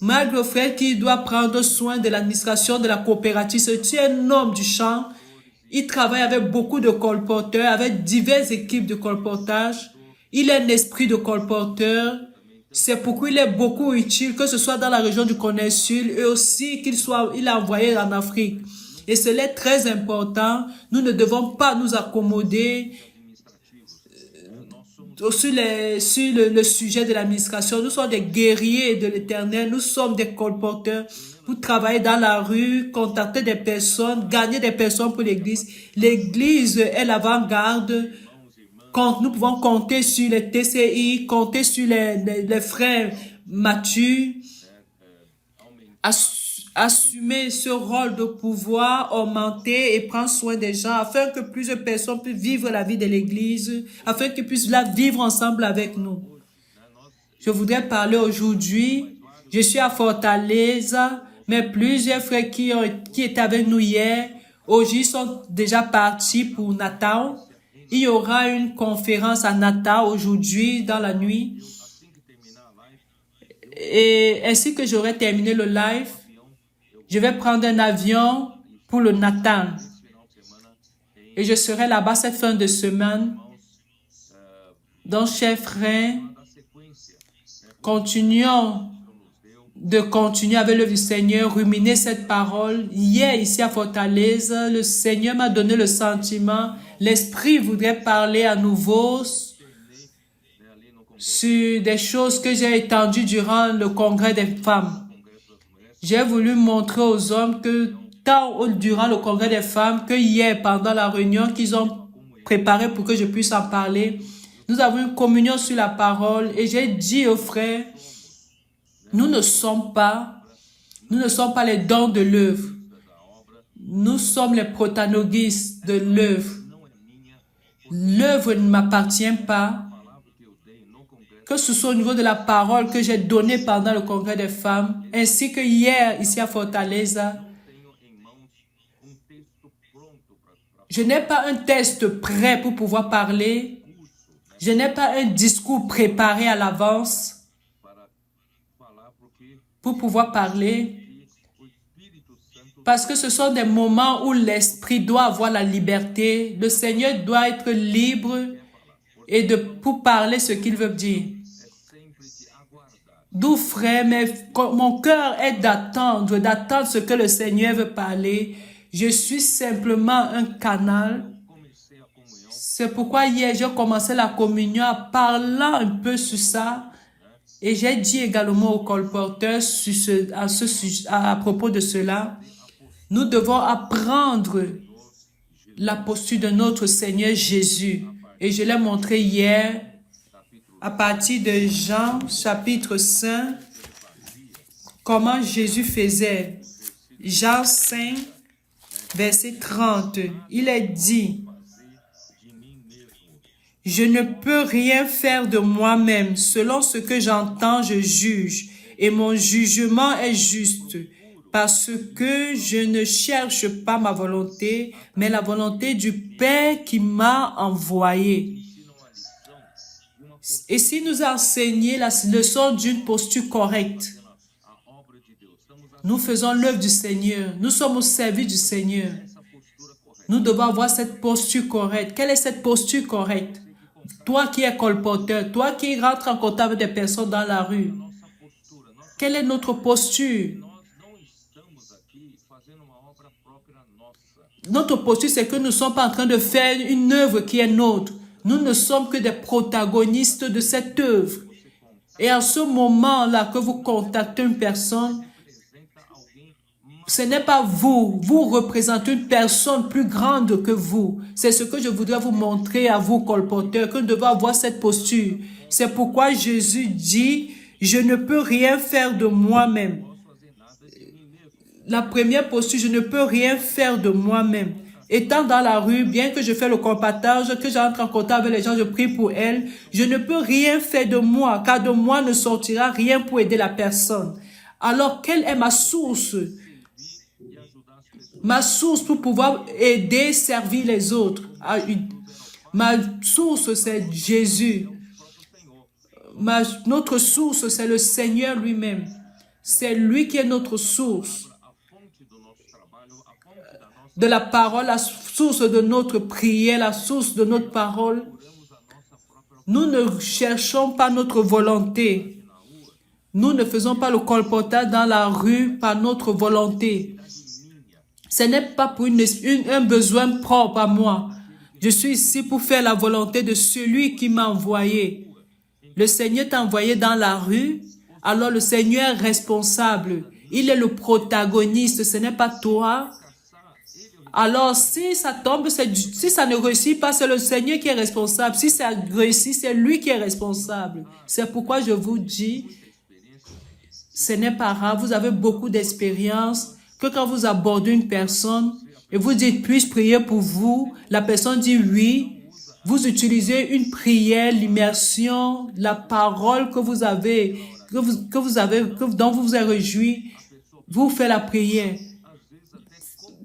Malgré le frère qui doit prendre soin de l'administration de la coopérative, c'est un homme du champ. Il travaille avec beaucoup de colporteurs, avec diverses équipes de colportage. Il a un esprit de colporteur. C'est pourquoi il est beaucoup utile, que ce soit dans la région du Connet-Sud et aussi il a envoyé en Afrique. Et cela est très important. Nous ne devons pas nous accommoder sur le sujet de l'administration. Nous sommes des guerriers de l'Éternel. Nous sommes des colporteurs pour travailler dans la rue, contacter des personnes, gagner des personnes pour l'Église. L'Église est l'avant-garde Nous pouvons compter sur les TCI, compter sur les frères matures, assumer ce rôle de pouvoir augmenter et prendre soin des gens afin que plusieurs personnes puissent vivre la vie de l'Église, afin qu'ils puissent la vivre ensemble avec nous. Je voudrais parler aujourd'hui. Je suis à Fortaleza, mais plusieurs frères qui étaient avec nous hier, aujourd'hui sont déjà partis pour Natal. Il y aura une conférence à Natal aujourd'hui dans la nuit. Et ainsi que j'aurai terminé le live, je vais prendre un avion pour le Natal. Et je serai là-bas cette fin de semaine. Donc, chers frères, continuons avec l'œuvre du Seigneur, ruminer cette parole. Hier, ici à Fortaleza, le Seigneur m'a donné le sentiment, l'Esprit voudrait parler à nouveau sur des choses que j'ai entendues durant le congrès des femmes. J'ai voulu montrer aux hommes que durant le congrès des femmes, que hier, pendant la réunion qu'ils ont préparée pour que je puisse en parler, nous avons une communion sur la parole et j'ai dit aux frères, nous ne sommes pas les dons de l'œuvre. Nous sommes les protagonistes de l'œuvre. L'œuvre ne m'appartient pas. Que ce soit au niveau de la parole que j'ai donnée pendant le congrès des femmes, ainsi que hier, ici à Fortaleza, je n'ai pas un texte prêt pour pouvoir parler. Je n'ai pas un discours préparé à l'avance pour pouvoir parler. Parce que ce sont des moments où l'Esprit doit avoir la liberté. Le Seigneur doit être libre et pour parler ce qu'il veut dire. D'où, frère, mon cœur est d'attendre ce que le Seigneur veut parler. Je suis simplement un canal. C'est pourquoi hier, j'ai commencé la communion en parlant un peu sur ça. Et j'ai dit également aux colporteurs à propos de cela. Nous devons apprendre la posture de notre Seigneur Jésus. Et je l'ai montré hier à partir de Jean chapitre 5, comment Jésus faisait. Jean 5, verset 30, il est dit, « Je ne peux rien faire de moi-même. Selon ce que j'entends, je juge, et mon jugement est juste, parce que je ne cherche pas ma volonté, mais la volonté du Père qui m'a envoyé. » Et si nous enseignons la leçon d'une posture correcte, nous faisons l'œuvre du Seigneur, nous sommes au service du Seigneur. Nous devons avoir cette posture correcte. Quelle est cette posture correcte? Toi qui es colporteur, toi qui rentres en contact avec des personnes dans la rue, quelle est notre posture? Notre posture, c'est que nous ne sommes pas en train de faire une œuvre qui est nôtre. Nous ne sommes que des protagonistes de cette œuvre. Et en ce moment-là que vous contactez une personne, ce n'est pas vous. Vous représentez une personne plus grande que vous. C'est ce que je voudrais vous montrer à vous, colporteurs, que nous devons avoir cette posture. C'est pourquoi Jésus dit, « Je ne peux rien faire de moi-même. » La première posture, je ne peux rien faire de moi-même. Étant dans la rue, bien que je fais le colportage, que j'entre en contact avec les gens, je prie pour elles, je ne peux rien faire de moi, car de moi ne sortira rien pour aider la personne. Alors, quelle est ma source? Ma source pour pouvoir aider, servir les autres. Ma source, c'est Jésus. Notre source, c'est le Seigneur lui-même. C'est lui qui est notre source. De la parole, la source de notre prière, la source de notre parole. Nous ne cherchons pas notre volonté. Nous ne faisons pas le colportage dans la rue par notre volonté. Ce n'est pas pour un besoin propre à moi. Je suis ici pour faire la volonté de celui qui m'a envoyé. Le Seigneur t'a envoyé dans la rue, alors le Seigneur est responsable. Il est le protagoniste, ce n'est pas toi. Alors, si ça tombe, si ça ne réussit pas, c'est le Seigneur qui est responsable. Si ça réussit, c'est lui qui est responsable. C'est pourquoi je vous dis, ce n'est pas rare, vous avez beaucoup d'expérience, que quand vous abordez une personne et vous dites, puis-je prier pour vous? La personne dit oui. Vous utilisez une prière, l'immersion, la parole que vous avez, dont vous vous êtes réjoui. Vous faites la prière.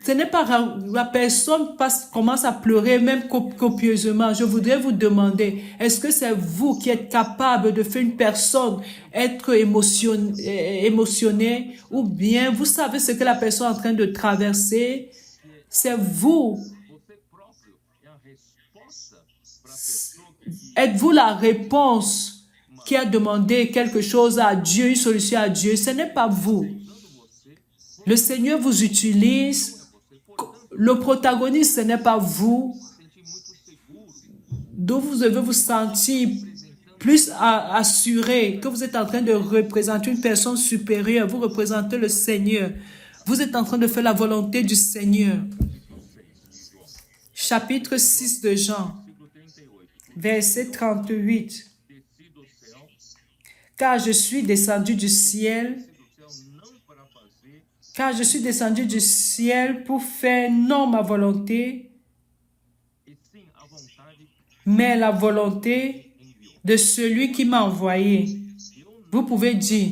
Ce n'est pas rare. La personne commence à pleurer, même copieusement. Je voudrais vous demander, est-ce que c'est vous qui êtes capable de faire une personne être émotionnée, ou bien vous savez ce que la personne est en train de traverser? C'est vous. Êtes-vous la réponse qui a demandé quelque chose à Dieu, une solution à Dieu? Ce n'est pas vous. Le Seigneur vous utilise. Le protagoniste, ce n'est pas vous. Donc vous devez vous sentir plus assuré que vous êtes en train de représenter une personne supérieure. Vous représentez le Seigneur. Vous êtes en train de faire la volonté du Seigneur. Chapitre 6 de Jean, verset 38. Car je suis descendu du ciel pour faire non ma volonté, mais la volonté de celui qui m'a envoyé. Vous pouvez dire,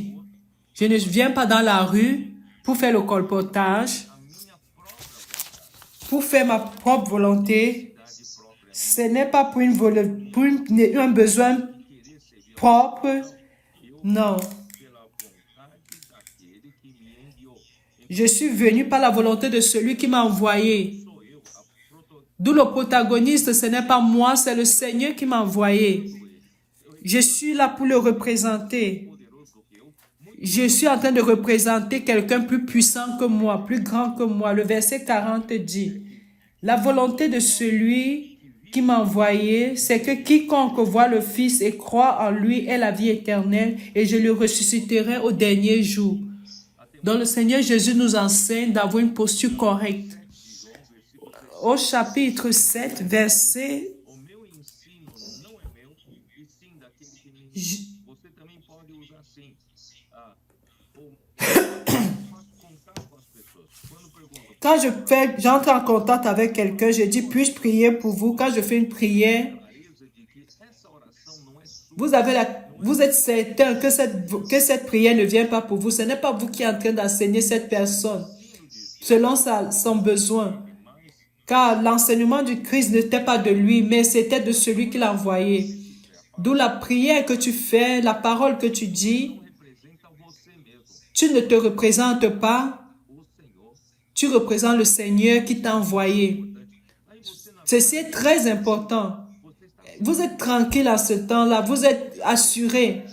je ne viens pas dans la rue pour faire le colportage, pour faire ma propre volonté. Ce n'est pas pour un besoin propre. Non. Je suis venu par la volonté de celui qui m'a envoyé. D'où le protagoniste, ce n'est pas moi, c'est le Seigneur qui m'a envoyé. Je suis là pour le représenter. Je suis en train de représenter quelqu'un plus puissant que moi, plus grand que moi. Le verset 40 dit, la volonté de celui qui m'a envoyé, c'est que quiconque voit le Fils et croit en lui ait la vie éternelle, et je le ressusciterai au dernier jour. Donc le Seigneur Jésus nous enseigne d'avoir une posture correcte. Au chapitre 7, verset... Quand j'entre en contact avec quelqu'un, je dis, puis-je prier pour vous? Quand je fais une prière, vous êtes certain que cette prière ne vient pas pour vous. Ce n'est pas vous qui êtes en train d'enseigner cette personne selon son besoin. Car l'enseignement du Christ n'était pas de lui, mais c'était de celui qui l'a envoyé. D'où la prière que tu fais, la parole que tu dis, tu ne te représentes pas, tu représentes le Seigneur qui t'a envoyé. Ceci est très important. Vous êtes tranquille en ce temps-là, vous êtes assuré.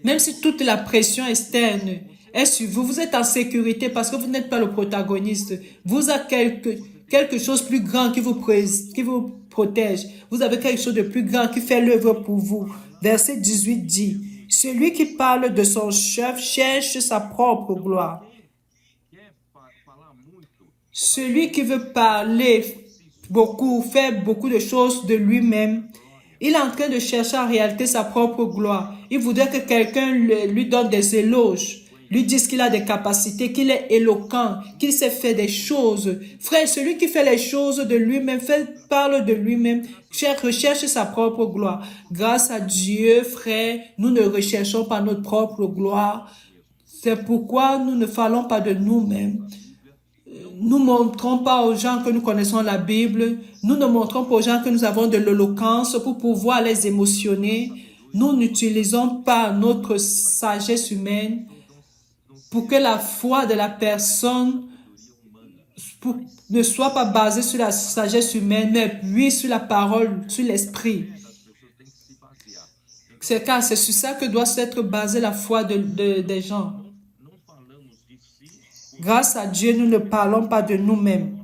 Même si toute la pression externe est sur vous, vous êtes en sécurité parce que vous n'êtes pas le protagoniste. Vous avez quelque chose de plus grand qui vous protège. Vous avez quelque chose de plus grand qui fait l'œuvre pour vous. Verset 18 dit, « Celui qui parle de son chef cherche sa propre gloire. » Celui qui veut parler beaucoup, faire beaucoup de choses de lui-même, il est en train de chercher en réalité sa propre gloire. Il voudrait que quelqu'un lui donne des éloges, lui dise qu'il a des capacités, qu'il est éloquent, qu'il sait faire des choses. Frère, celui qui fait les choses de lui-même, parle de lui-même, recherche sa propre gloire. Grâce à Dieu, frère, nous ne recherchons pas notre propre gloire. C'est pourquoi nous ne parlons pas de nous-mêmes. Nous ne montrons pas aux gens que nous connaissons la Bible. Nous ne montrons pas aux gens que nous avons de l'éloquence pour pouvoir les émotionner. Nous n'utilisons pas notre sagesse humaine pour que la foi de la personne ne soit pas basée sur la sagesse humaine, mais oui sur la parole, sur l'esprit. C'est sur ça que doit être basée la foi des gens. Grâce à Dieu, nous ne parlons pas de nous-mêmes,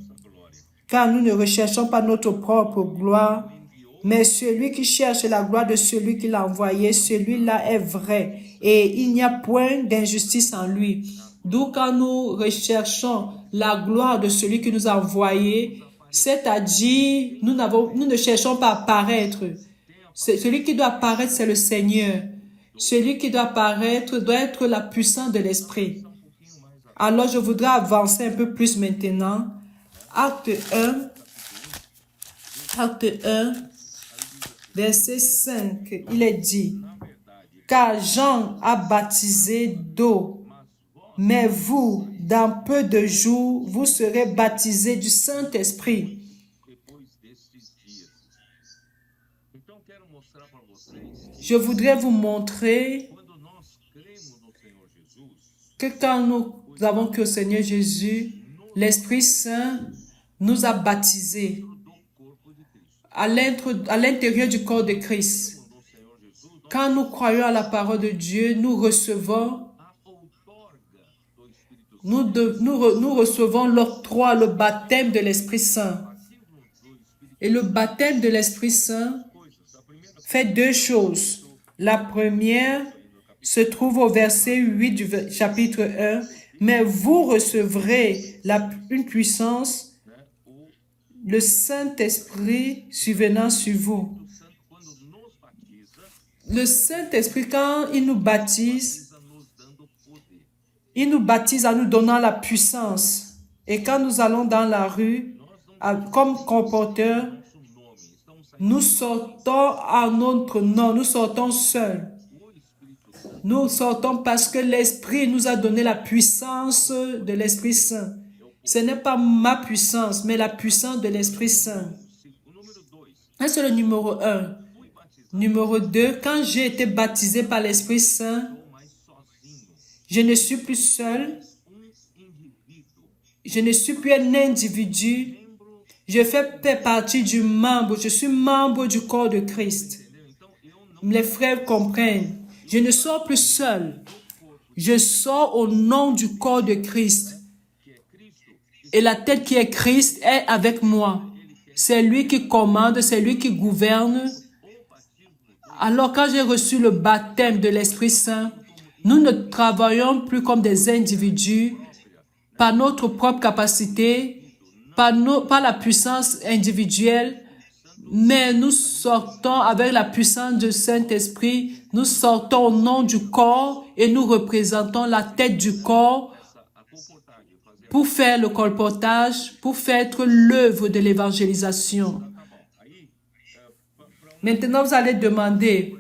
car nous ne recherchons pas notre propre gloire, mais celui qui cherche la gloire de celui qui l'a envoyé, celui-là est vrai, et il n'y a point d'injustice en lui. D'où quand nous recherchons la gloire de celui qui nous a envoyés, c'est-à-dire nous ne cherchons pas à paraître. Celui qui doit apparaître, c'est le Seigneur. Celui qui doit apparaître doit être la puissance de l'Esprit. Alors, je voudrais avancer un peu plus maintenant. Acte 1, verset 5, il est dit, « Car Jean a baptisé d'eau, mais vous, dans peu de jours, vous serez baptisés du Saint-Esprit. » Je voudrais vous montrer que quand nous avons cru au Seigneur Jésus, l'Esprit Saint nous a baptisés à l'intérieur du corps de Christ. Quand nous croyons à la parole de Dieu, nous recevons l'octroi, le baptême de l'Esprit Saint. Et le baptême de l'Esprit Saint fait deux choses. La première se trouve au verset 8 du chapitre 1. « Mais vous recevrez une puissance, le Saint-Esprit survenant sur vous. » Le Saint-Esprit, quand il nous baptise en nous donnant la puissance. Et quand nous allons dans la rue, comme colporteurs, nous sortons à notre nom, nous sortons seuls. Nous sortons parce que l'Esprit nous a donné la puissance de l'Esprit Saint. Ce n'est pas ma puissance, mais la puissance de l'Esprit Saint. Ça, c'est le numéro 1. Numéro 2, quand j'ai été baptisé par l'Esprit Saint, je ne suis plus seul. Je ne suis plus un individu. Je fais partie du membre. Je suis membre du corps de Christ. Les frères comprennent. Je ne sors plus seul. Je sors au nom du corps de Christ. Et la tête qui est Christ est avec moi. C'est lui qui commande, c'est lui qui gouverne. Alors quand j'ai reçu le baptême de l'Esprit Saint, nous ne travaillons plus comme des individus, par notre propre capacité, par la puissance individuelle, mais nous sortons avec la puissance du Saint-Esprit, nous sortons au nom du corps et nous représentons la tête du corps pour faire le colportage, pour faire l'œuvre de l'évangélisation. Maintenant, vous allez demander,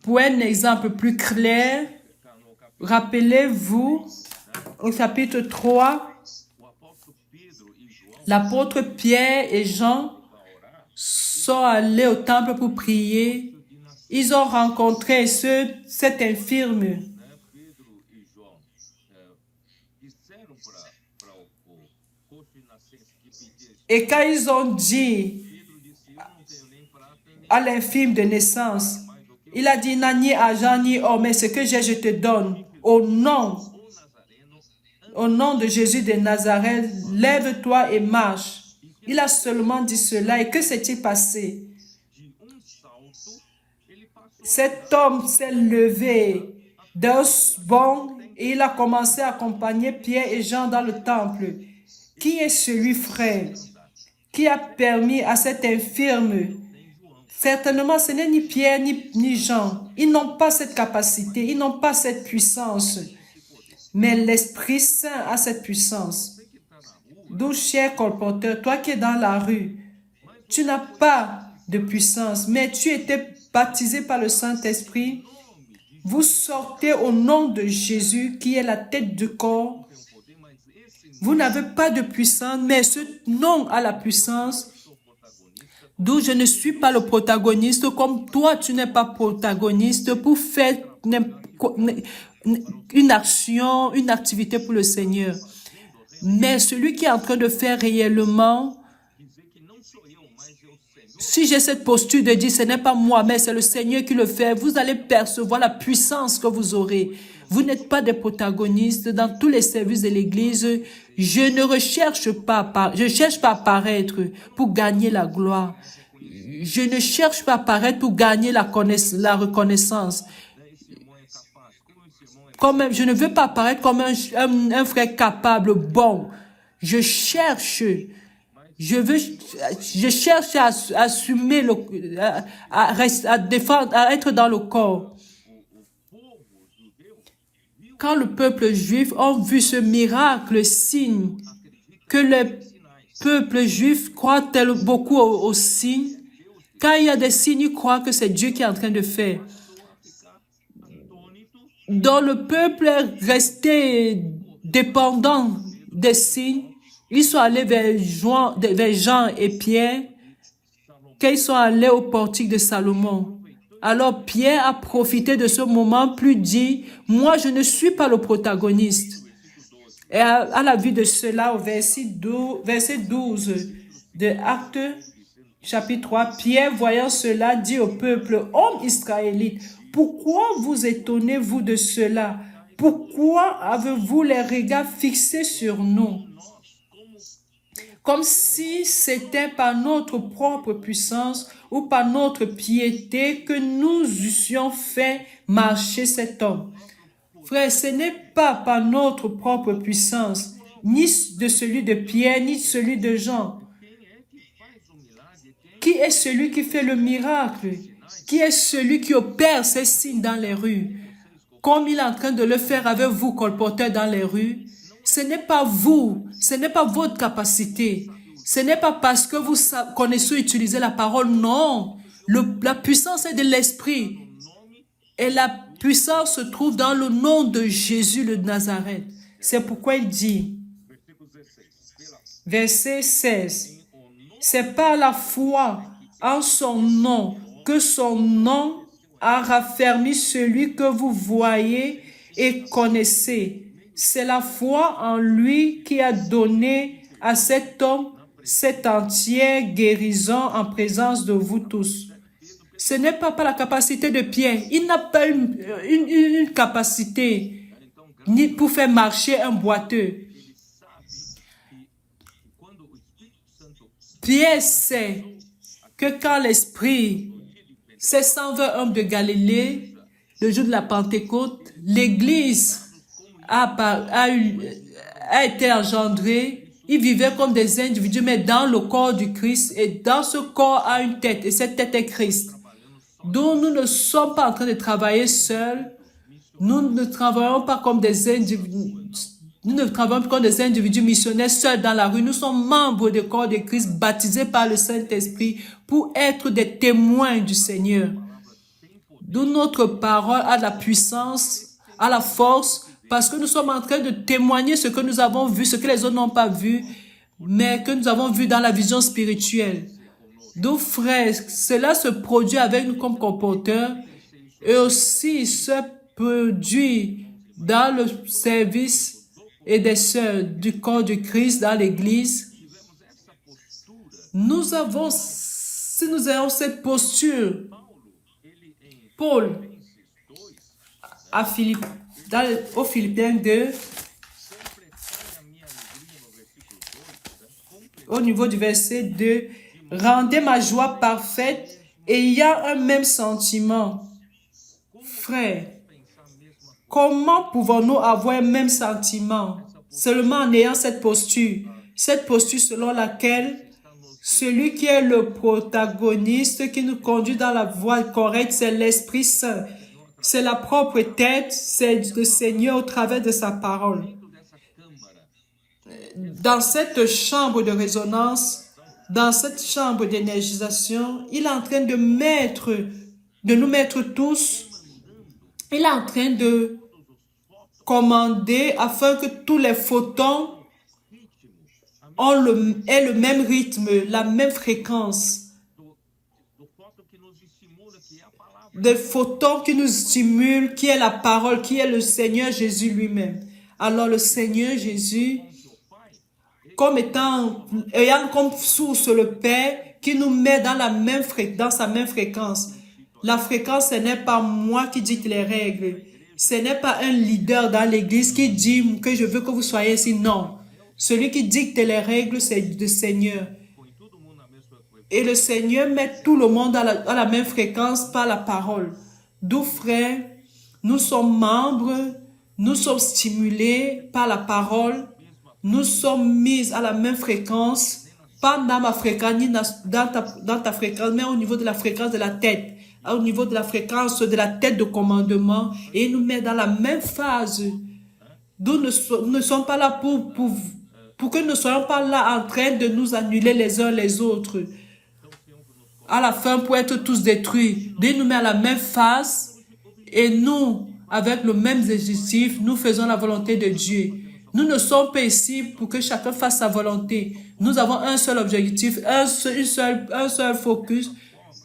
pour un exemple plus clair, rappelez-vous, au chapitre 3, l'apôtre Pierre et Jean sont allés au temple pour prier. Ils ont rencontré cet infirme. Et quand ils ont dit à l'infirme de naissance, il a dit, « n'a ni argent ni or, mais ce que j'ai, je te donne. Au nom de Jésus de Nazareth, lève-toi et marche. » Il a seulement dit cela. Et que s'est-il passé? Cet homme s'est levé d'un bond et il a commencé à accompagner Pierre et Jean dans le temple. Qui est celui, frère, qui a permis à cet infirme? Certainement, ce n'est ni Pierre ni Jean. Ils n'ont pas cette capacité, ils n'ont pas cette puissance. Mais l'Esprit Saint a cette puissance. D'où, cher colporteur, toi qui es dans la rue, tu n'as pas de puissance, mais tu étais baptisé par le Saint-Esprit. Vous sortez au nom de Jésus, qui est la tête du corps. Vous n'avez pas de puissance, mais ce nom a la puissance. D'où je ne suis pas le protagoniste, comme toi, tu n'es pas protagoniste pour faire une action, une activité pour le Seigneur. Mais celui qui est en train de faire réellement, si j'ai cette posture de dire ce n'est pas moi, mais c'est le Seigneur qui le fait, vous allez percevoir la puissance que vous aurez. Vous n'êtes pas des protagonistes dans tous les services de l'Église. Je ne cherche pas à apparaître pour gagner la gloire. Je ne cherche pas à apparaître pour gagner la reconnaissance. je ne veux pas paraître comme un frère capable, bon. Je cherche à assumer, à défendre, à être dans le corps. Quand le peuple juif a vu ce miracle, le signe, que le peuple juif croit beaucoup aux signes, quand il y a des signes, ils croient que c'est Dieu qui est en train de faire. Donc le peuple est resté dépendant des signes. Ils sont allés vers Jean et Pierre, quand ils sont allés au portique de Salomon. Alors Pierre a profité de ce moment, plus dit, moi je ne suis pas le protagoniste. Et à la vue de cela, au verset 12 de Actes, chapitre 3, Pierre, voyant cela, dit au peuple, hommes israélites, pourquoi vous étonnez-vous de cela? Pourquoi avez-vous les regards fixés sur nous? Comme si c'était par notre propre puissance ou par notre piété que nous eussions fait marcher cet homme. Frère, ce n'est pas par notre propre puissance, ni de celui de Pierre, ni de celui de Jean. Qui est celui qui fait le miracle? Qui est celui qui opère ces signes dans les rues? Comme il est en train de le faire avec vous, colporteurs dans les rues. Ce n'est pas vous, ce n'est pas votre capacité. Ce n'est pas parce que vous connaissez utiliser la parole, non. La puissance est de l'esprit. Et la puissance se trouve dans le nom de Jésus le Nazareth. C'est pourquoi il dit, verset 16, c'est par la foi en son nom que son nom a raffermi celui que vous voyez et connaissez. C'est la foi en lui qui a donné à cet homme cette entière guérison en présence de vous tous. Ce n'est pas par la capacité de Pierre. Il n'a pas une capacité ni pour faire marcher un boiteux. Pierre sait que quand l'Esprit, ces 120 hommes de Galilée, le jour de la Pentecôte, l'Église a été engendrée. Ils vivaient comme des individus, mais dans le corps du Christ. Et dans ce corps a une tête, et cette tête est Christ. Donc nous ne sommes pas en train de travailler seuls. Nous ne travaillons pas comme des individus. Nous ne travaillons pas comme des individus missionnaires seuls dans la rue. Nous sommes membres du corps de Christ, baptisés par le Saint-Esprit pour être des témoins du Seigneur. D'où notre parole a la puissance, a la force, parce que nous sommes en train de témoigner ce que nous avons vu, ce que les autres n'ont pas vu, mais que nous avons vu dans la vision spirituelle. Donc, frères, cela se produit avec nous comme comporteurs et aussi se produit dans le service et des sœurs du corps du Christ dans l'Église. Si nous avons cette posture, Paul, au Philippiens 2, au niveau du verset 2, rendez ma joie parfaite et il y a un même sentiment. Frère, comment pouvons-nous avoir un même sentiment? Seulement en ayant cette posture selon laquelle celui qui est le protagoniste, qui nous conduit dans la voie correcte, c'est l'Esprit Saint. C'est la propre tête, c'est le Seigneur au travers de sa parole. Dans cette chambre de résonance, dans cette chambre d'énergisation, il est en train de nous mettre tous, il est en train de commander afin que tous les photons aient le même rythme, la même fréquence. Des photons qui nous stimulent, qui est la parole, qui est le Seigneur Jésus lui-même. Alors le Seigneur Jésus, ayant comme source le Père, qui nous met dans sa même fréquence. La fréquence, ce n'est pas moi qui dicte les règles. Ce n'est pas un leader dans l'église qui dit que je veux que vous soyez ici. Non. Celui qui dicte les règles, c'est le Seigneur. Et le Seigneur met tout le monde à la même fréquence par la parole. D'où, frère, nous sommes membres, Nous sommes stimulés par la parole. Nous sommes mis à la même fréquence, pas dans ma fréquence, ni dans ta fréquence, mais au niveau de la fréquence de la tête, au niveau de la fréquence de la tête de commandement, et il nous met dans la même phase. Nous ne sommes pas là pour que nous ne soyons pas là en train de nous annuler les uns les autres. À la fin, pour être tous détruits. Dieu nous met à la même phase, et nous, avec le même objectif, nous faisons la volonté de Dieu. Nous ne sommes pas ici pour que chacun fasse sa volonté. Nous avons un seul objectif, un seul focus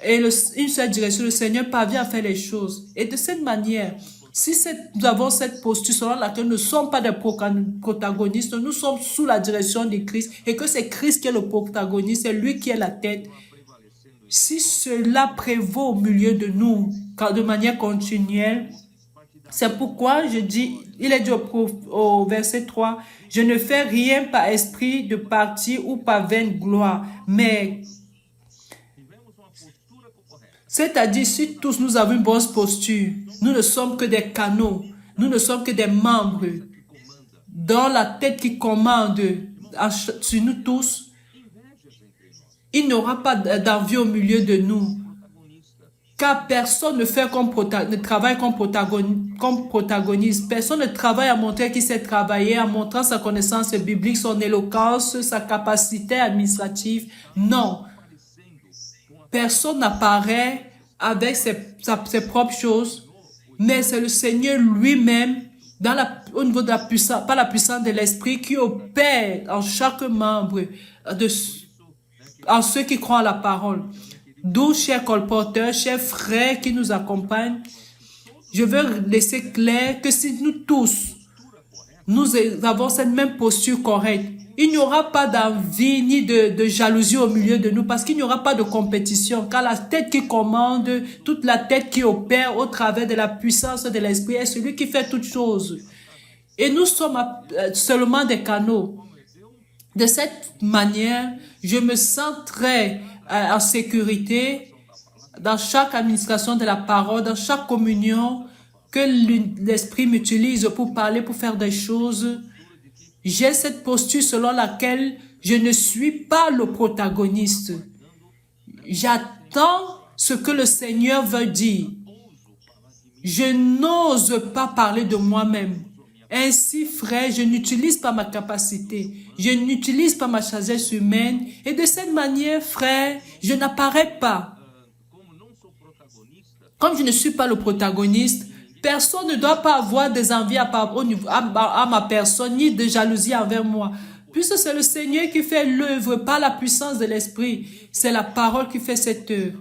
et une seule direction. Le Seigneur parvient à faire les choses. Et de cette manière, si nous avons cette posture selon laquelle nous ne sommes pas des protagonistes, nous sommes sous la direction de Christ et que c'est Christ qui est le protagoniste, c'est lui qui est la tête. Si cela prévaut au milieu de nous de manière continuelle, c'est pourquoi je dis, il est dit au verset 3, « Je ne fais rien par esprit de parti ou par vaine gloire, mais... » C'est-à-dire, si tous nous avons une bonne posture, nous ne sommes que des canaux, nous ne sommes que des membres dans la tête qui commande sur nous tous, il n'y aura pas d'envie au milieu de nous. Car personne ne travaille comme protagoniste. Personne ne travaille à montrer qu'il sait travailler, en montrant sa connaissance biblique, son éloquence, sa capacité administrative. Non. Personne n'apparaît avec ses propres choses, mais c'est le Seigneur lui-même, au niveau de la puissance, par la puissance de l'Esprit, qui opère en chaque membre, en ceux qui croient à la parole. D'où, chers colporteurs, chers frères qui nous accompagnent, je veux laisser clair que si nous tous, nous avons cette même posture correcte, il n'y aura pas d'envie ni de jalousie au milieu de nous parce qu'il n'y aura pas de compétition. Car la tête qui commande, toute la tête qui opère au travers de la puissance de l'Esprit est celui qui fait toutes choses. Et nous sommes seulement des canaux. De cette manière, je me sens très en sécurité dans chaque administration de la parole, dans chaque communion que l'Esprit m'utilise pour parler, pour faire des choses. J'ai cette posture selon laquelle je ne suis pas le protagoniste. J'attends ce que le Seigneur veut dire. Je n'ose pas parler de moi-même. Ainsi, frère, je n'utilise pas ma capacité. Je n'utilise pas ma sagesse humaine. Et de cette manière, frère, je n'apparais pas. Comme je ne suis pas le protagoniste, personne ne doit pas avoir des envies à ma personne, ni de jalousie envers moi. Puisque c'est le Seigneur qui fait l'œuvre par la puissance de l'Esprit. C'est la parole qui fait cette œuvre.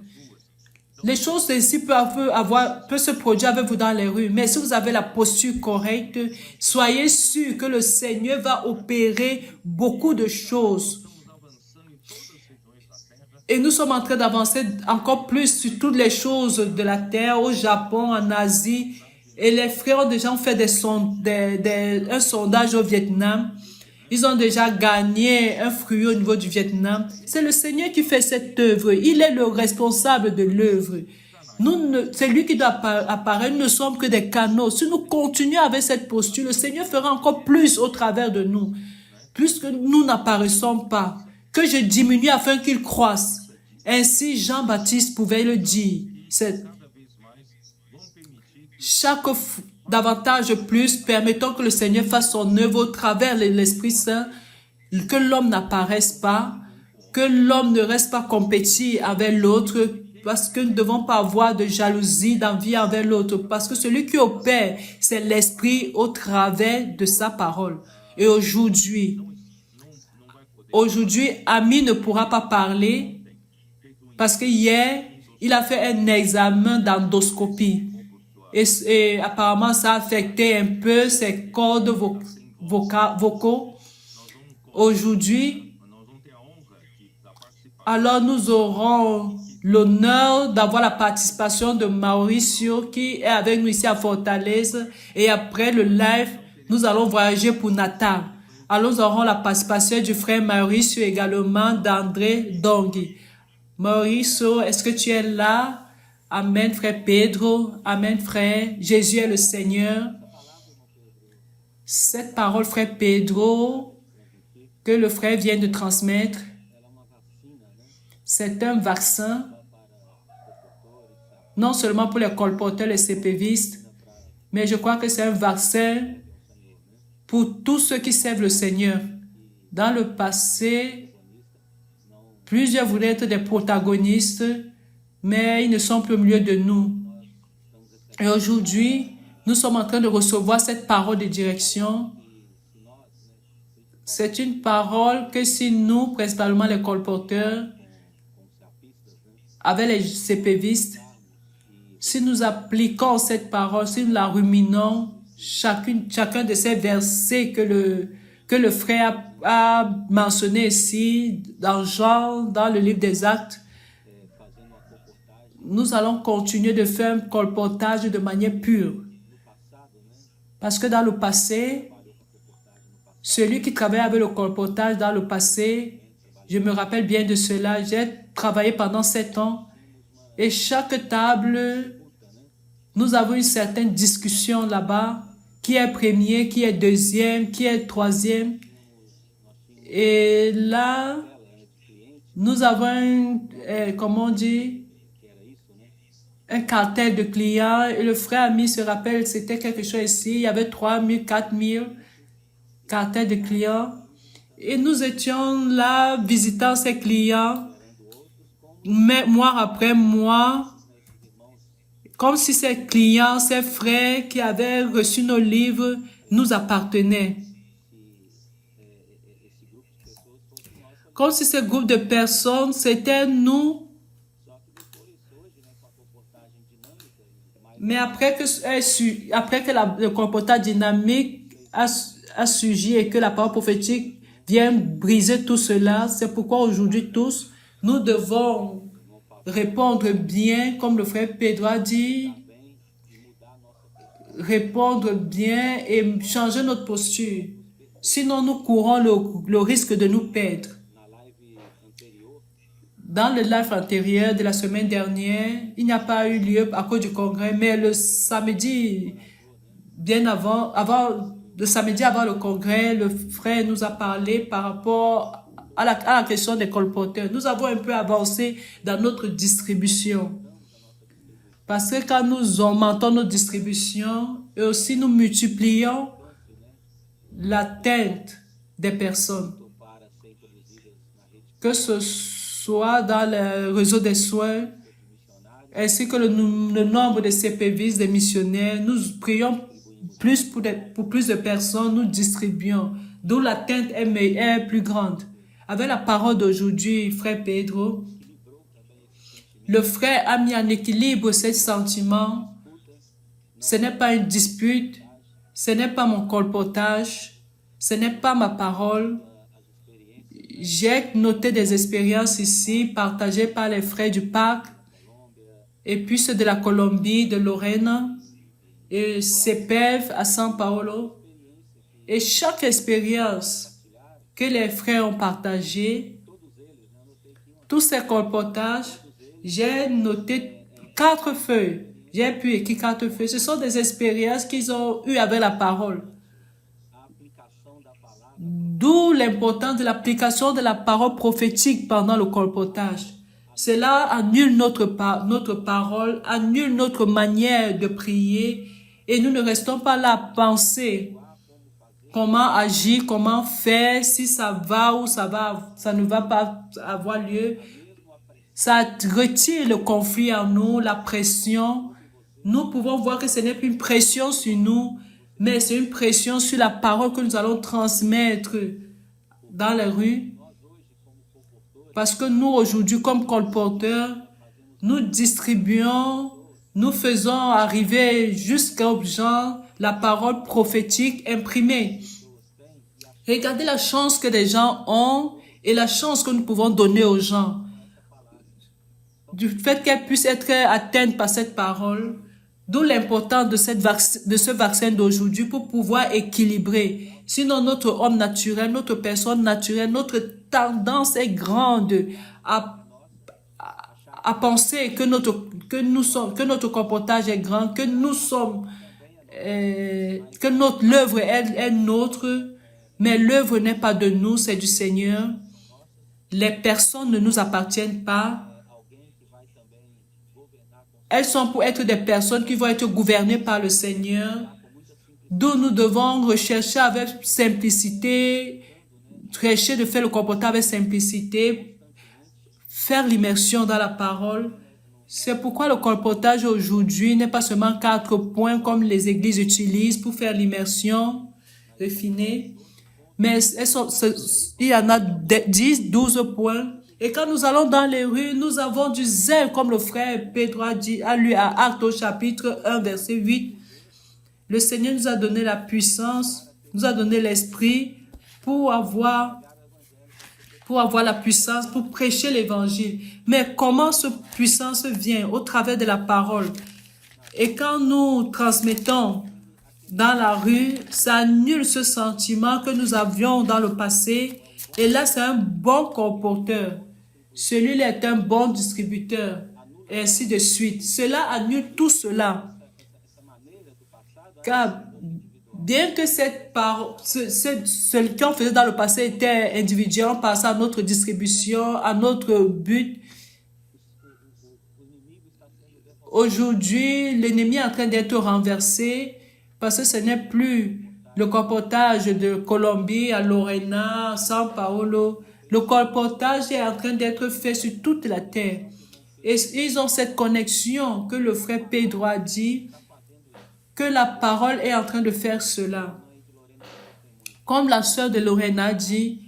Les choses ici peuvent se produire avec vous dans les rues, mais si vous avez la posture correcte, soyez sûr que le Seigneur va opérer beaucoup de choses. Et nous sommes en train d'avancer encore plus sur toutes les choses de la terre, au Japon, en Asie. Et les frères ont déjà fait un sondage au Vietnam. Ils ont déjà gagné un fruit au niveau du Vietnam. C'est le Seigneur qui fait cette œuvre. Il est le responsable de l'œuvre. C'est lui qui doit apparaître. Nous ne sommes que des canaux. Si nous continuons avec cette posture, le Seigneur fera encore plus au travers de nous. Puisque nous n'apparaissons pas. Que je diminue afin qu'il croisse. Ainsi, Jean-Baptiste pouvait le dire. Davantage plus, permettons que le Seigneur fasse son œuvre au travers de l'Esprit Saint, que l'homme n'apparaisse pas, que l'homme ne reste pas compétit avec l'autre, parce que nous ne devons pas avoir de jalousie, d'envie envers l'autre, parce que celui qui opère, c'est l'Esprit au travers de sa parole. Et aujourd'hui, Ami ne pourra pas parler, parce que hier, il a fait un examen d'endoscopie. Et apparemment, ça a affecté un peu ses cordes vocaux. Aujourd'hui, alors nous aurons l'honneur d'avoir la participation de Mauricio qui est avec nous ici à Fortaleza. Et après le live, nous allons voyager pour Natal. Alors nous aurons la participation du frère Mauricio également d'André Dongui. Mauricio, est-ce que tu es là? Amen, frère Pedro. Amen, frère. Jésus est le Seigneur. Cette parole, frère Pedro, que le frère vient de transmettre, c'est un vaccin, non seulement pour les colporteurs, les CPVistes, mais je crois que c'est un vaccin pour tous ceux qui servent le Seigneur. Dans le passé, plusieurs voulaient être des protagonistes, mais ils ne sont plus au milieu de nous. Et aujourd'hui, nous sommes en train de recevoir cette parole de direction. C'est une parole que si nous, principalement les colporteurs, avec les CPVistes, si nous appliquons cette parole, si nous la ruminons, chacun de ces versets que le frère a mentionné ici, dans Jean, dans le livre des Actes, nous allons continuer de faire un colportage de manière pure. Parce que dans le passé, celui qui travaillait avec le colportage dans le passé, je me rappelle bien de cela, j'ai travaillé pendant 7 ans et chaque table, nous avons une certaine discussion là-bas, qui est premier, qui est deuxième, qui est troisième. Et là, nous avons, comment on dit, un cartel de clients et le frère ami se rappelle, c'était quelque chose ici, il y avait 3000, 4000 cartels de clients et nous étions là visitant ces clients, mais mois après mois, comme si ces clients, ces frères qui avaient reçu nos livres nous appartenaient. Comme si ce groupe de personnes, c'était nous. Mais après que le comportement dynamique a surgi et que la parole prophétique vient briser tout cela, c'est pourquoi aujourd'hui tous, nous devons répondre bien, comme le frère Pedro a dit, répondre bien et changer notre posture. Sinon, nous courons le risque de nous perdre. Dans le live antérieur de la semaine dernière, il n'y a pas eu lieu à cause du congrès, mais le samedi, le samedi avant le congrès, le frère nous a parlé par rapport à la question des colporteurs. Nous avons un peu avancé dans notre distribution. Parce que quand nous augmentons nos distributions et aussi nous multiplions l'atteinte des personnes, que ce soit dans le réseau des soins, ainsi que le nombre de CPVistes, des missionnaires, nous prions plus pour plus de personnes, nous distribuons, d'où l'atteinte est plus grande. Avec la parole d'aujourd'hui, frère Pedro, le frère a mis en équilibre ces sentiments. Ce n'est pas une dispute, ce n'est pas mon colportage, ce n'est pas ma parole. J'ai noté des expériences ici partagées par les frères du parc et puis ceux de la Colombie, de Lorena et CEPEV à São Paulo. Et chaque expérience que les frères ont partagée, tous ces colportages, j'ai noté 4 feuilles. J'ai pu écrire 4 feuilles. Ce sont des expériences qu'ils ont eues avec la parole. D'où l'importance de l'application de la parole prophétique pendant le colportage. Cela annule notre parole, annule notre manière de prier et nous ne restons pas là à penser comment agir, comment faire, si ça va ou ça ne va pas avoir lieu. Ça retire le conflit en nous, la pression. Nous pouvons voir que ce n'est plus une pression sur nous, mais c'est une pression sur la parole que nous allons transmettre dans les rues. Parce que nous, aujourd'hui, comme colporteurs, nous distribuons, nous faisons arriver jusqu'aux gens la parole prophétique imprimée. Regardez la chance que les gens ont et la chance que nous pouvons donner aux gens. Du fait qu'elles puissent être atteintes par cette parole, d'où l'importance de ce vaccin d'aujourd'hui pour pouvoir équilibrer. Sinon, notre homme naturel, notre personne naturelle, notre tendance est grande à penser que notre comportage est grand, que nous sommes que l'œuvre est nôtre, mais l'œuvre n'est pas de nous, c'est du Seigneur. Les personnes ne nous appartiennent pas. Elles sont pour être des personnes qui vont être gouvernées par le Seigneur, d'où nous devons rechercher avec simplicité, chercher de faire le comportement avec simplicité, faire l'immersion dans la parole. C'est pourquoi le colportage aujourd'hui n'est pas seulement 4 points comme les églises utilisent pour faire l'immersion refinée, mais il y en a 10, 12 points. Et quand nous allons dans les rues, nous avons du zèle, comme le frère Pedro a dit, à lui à Actes au chapitre 1, verset 8. Le Seigneur nous a donné la puissance, nous a donné l'esprit pour avoir la puissance, pour prêcher l'évangile. Mais comment cette puissance vient? Au travers de la parole. Et quand nous transmettons dans la rue, ça annule ce sentiment que nous avions dans le passé. Et là, c'est un bon comporteur. Celui-là est un bon distributeur. Et ainsi de suite. Cela annule tout cela. Car bien que ce qu'on faisait dans le passé était individuel, on passait à notre distribution, à notre but. Aujourd'hui, l'ennemi est en train d'être renversé parce que ce n'est plus le colportage de Colombie à Lorena, São Paulo. Le colportage est en train d'être fait sur toute la terre. Et ils ont cette connexion que le frère Pedro a dit, que la parole est en train de faire cela. Comme la sœur de Lorena dit,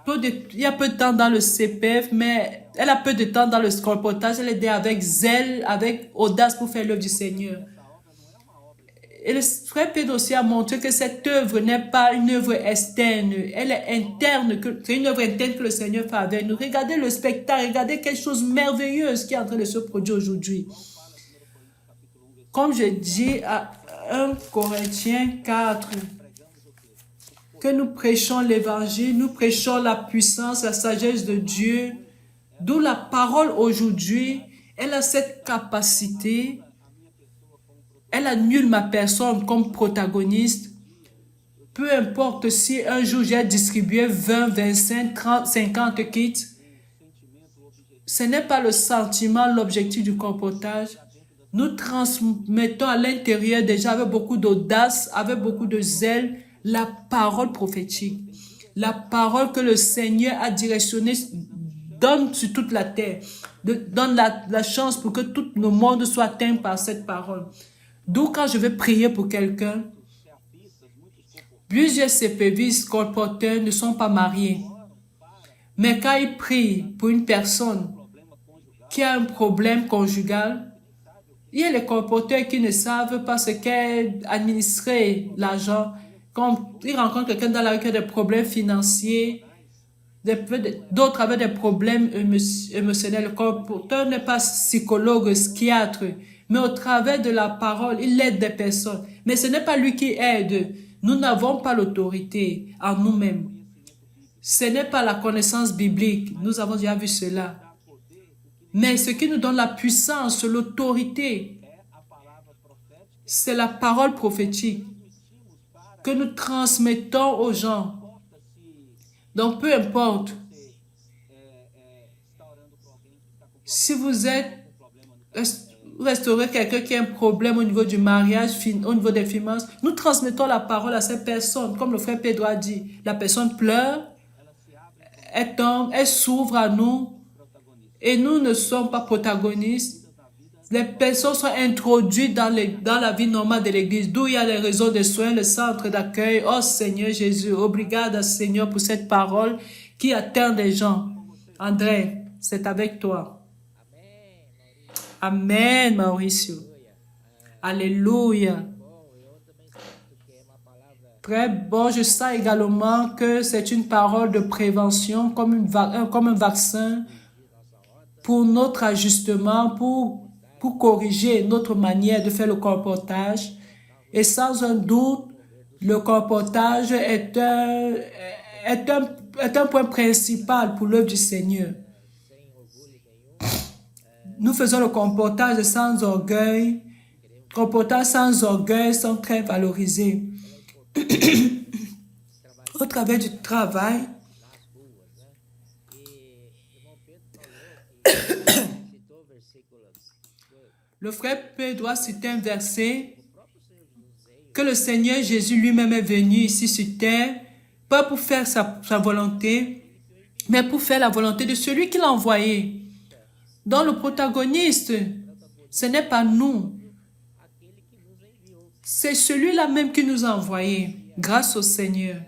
il y a peu de temps dans le CPF, mais elle a peu de temps dans le colportage. Elle est avec zèle, avec audace pour faire l'œuvre du Seigneur. Et le frère Pedro aussi a montré que cette œuvre n'est pas une œuvre externe, elle est interne, c'est une œuvre interne que le Seigneur fait avec nous. Regardez le spectacle, regardez quelque chose de merveilleux qui est en train de se produire aujourd'hui. Comme je dis à 1 Corinthiens 4, que nous prêchons l'évangile, nous prêchons la puissance, la sagesse de Dieu, d'où la parole aujourd'hui, elle a cette capacité, elle annule ma personne comme protagoniste. Peu importe si un jour j'ai distribué 20, 25, 30, 50 kits, ce n'est pas le sentiment, l'objectif du colportage. Nous transmettons à l'intérieur déjà avec beaucoup d'audace, avec beaucoup de zèle, la parole prophétique. La parole que le Seigneur a directionnée, donne sur toute la terre. Donne la chance pour que tout le monde soit atteint par cette parole. D'où quand je vais prier pour quelqu'un, plusieurs CPV colporteurs ne sont pas mariés. Mais quand ils prient pour une personne qui a un problème conjugal, il y a les colporteurs qui ne savent pas ce qu'est administrer l'argent. Quand ils rencontrent quelqu'un dans la rue qui a des problèmes financiers, d'autres avec des problèmes émotionnels. Le colporteur n'est pas psychologue, psychiatre, mais au travers de la parole, il aide des personnes. Mais ce n'est pas lui qui aide. Nous n'avons pas l'autorité en nous-mêmes. Ce n'est pas la connaissance biblique. Nous avons déjà vu cela. Mais ce qui nous donne la puissance, l'autorité, c'est la parole prophétique que nous transmettons aux gens. Donc, peu importe si vous restaurez quelqu'un qui a un problème au niveau du mariage, au niveau des finances, nous transmettons la parole à cette personne. Comme le frère Pedro a dit, la personne pleure, elle s'ouvre à nous et nous ne sommes pas protagonistes. Les personnes sont introduites dans la vie normale de l'église, d'où il y a les réseaux de soins, le centre d'accueil. Oh Seigneur Jésus, obrigada Seigneur pour cette parole qui atteint des gens. André, c'est avec toi. Amen, Mauricio. Alléluia. Très bon, je sens également que c'est une parole de prévention, comme un vaccin pour notre ajustement, pour corriger notre manière de faire le colportage. Et sans un doute, le colportage est un point principal pour l'œuvre du Seigneur. Nous faisons le colportage sans orgueil, comportant sans orgueil sont très valorisés. Au travers du travail, le frère Pedro a cité un verset que le Seigneur Jésus lui-même est venu ici sur terre, pas pour faire sa volonté, mais pour faire la volonté de celui qui l'a envoyé. Donc le protagoniste, ce n'est pas nous. C'est celui-là même qui nous a envoyés, grâce au Seigneur.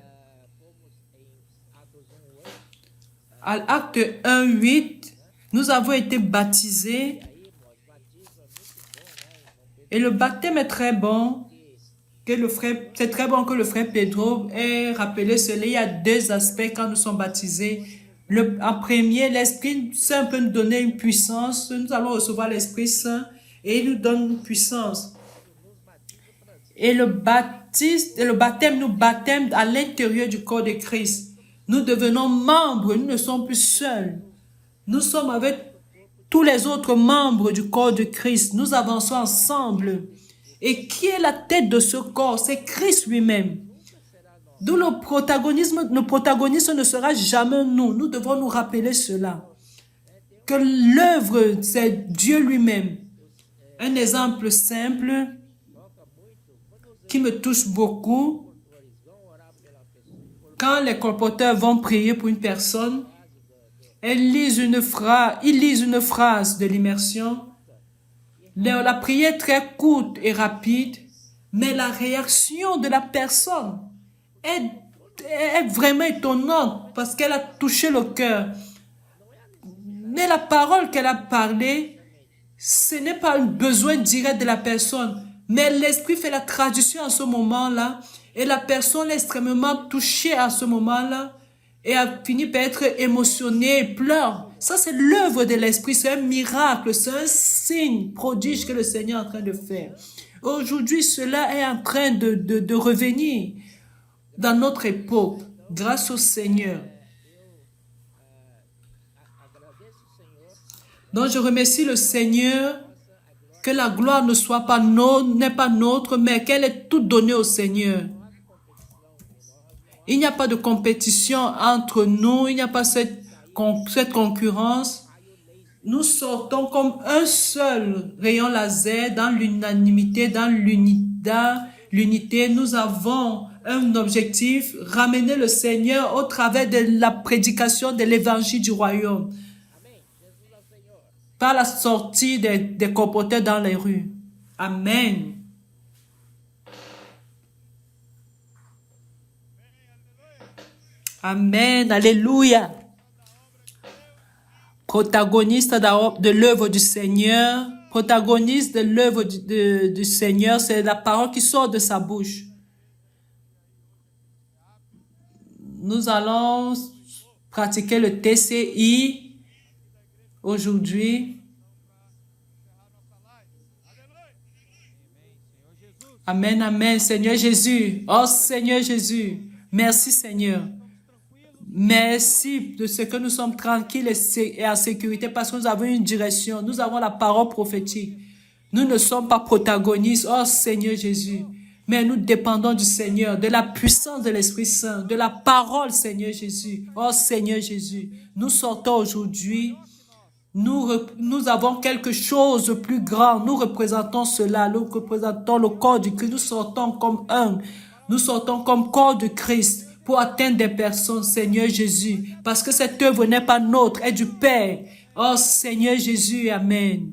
À l'acte 1:8, nous avons été baptisés. Et le baptême est très bon. C'est très bon que le frère Pedro ait rappelé cela. Il y a deux aspects quand nous sommes baptisés. En premier, l'Esprit Saint peut nous donner une puissance. Nous allons recevoir l'Esprit Saint et il nous donne une puissance. Et le baptême nous baptême à l'intérieur du corps de Christ. Nous devenons membres, nous ne sommes plus seuls. Nous sommes avec tous les autres membres du corps de Christ. Nous avançons ensemble. Et qui est la tête de ce corps? C'est Christ lui-même. D'où le protagonisme ne sera jamais nous. Nous devons nous rappeler cela. Que l'œuvre, c'est Dieu lui-même. Un exemple simple qui me touche beaucoup. Quand les colporteurs vont prier pour une personne, ils lisent une phrase de l'immersion. La prière est très courte et rapide, mais la réaction de la personne est vraiment étonnante parce qu'elle a touché le cœur. Mais la parole qu'elle a parlée, ce n'est pas un besoin direct de la personne, mais l'Esprit fait la traduction à ce moment-là et la personne est extrêmement touchée à ce moment-là et a fini par être émotionnée et pleure. Ça, c'est l'œuvre de l'Esprit, c'est un miracle, c'est un signe prodige que le Seigneur est en train de faire. Aujourd'hui, cela est en train de revenir dans notre époque, grâce au Seigneur. Donc, je remercie le Seigneur que la gloire ne soit pas n'est pas nôtre, mais qu'elle est toute donnée au Seigneur. Il n'y a pas de compétition entre nous, il n'y a pas cette concurrence. Nous sortons comme un seul rayon laser dans l'unanimité, dans l'unité. Nous avons un objectif, ramener le Seigneur au travers de la prédication de l'évangile du royaume. Par la sortie des colporteurs dans les rues. Amen. Amen. Alléluia. Protagoniste de l'œuvre du Seigneur. Protagoniste de l'œuvre du Seigneur, c'est la parole qui sort de sa bouche. Nous allons pratiquer le TCI aujourd'hui. Amen, amen. Seigneur Jésus. Oh Seigneur Jésus. Merci Seigneur. Merci de ce que nous sommes tranquilles et en sécurité parce que nous avons une direction. Nous avons la parole prophétique. Nous ne sommes pas protagonistes. Oh Seigneur Jésus. Mais nous dépendons du Seigneur, de la puissance de l'Esprit Saint, de la parole Seigneur Jésus. Oh Seigneur Jésus. Nous sortons aujourd'hui. Nous avons quelque chose de plus grand. Nous représentons cela. Nous représentons le corps du Christ. Nous sortons comme un. Nous sortons comme corps de Christ pour atteindre des personnes, Seigneur Jésus. Parce que cette œuvre n'est pas nôtre, elle est du Père. Oh Seigneur Jésus, Amen.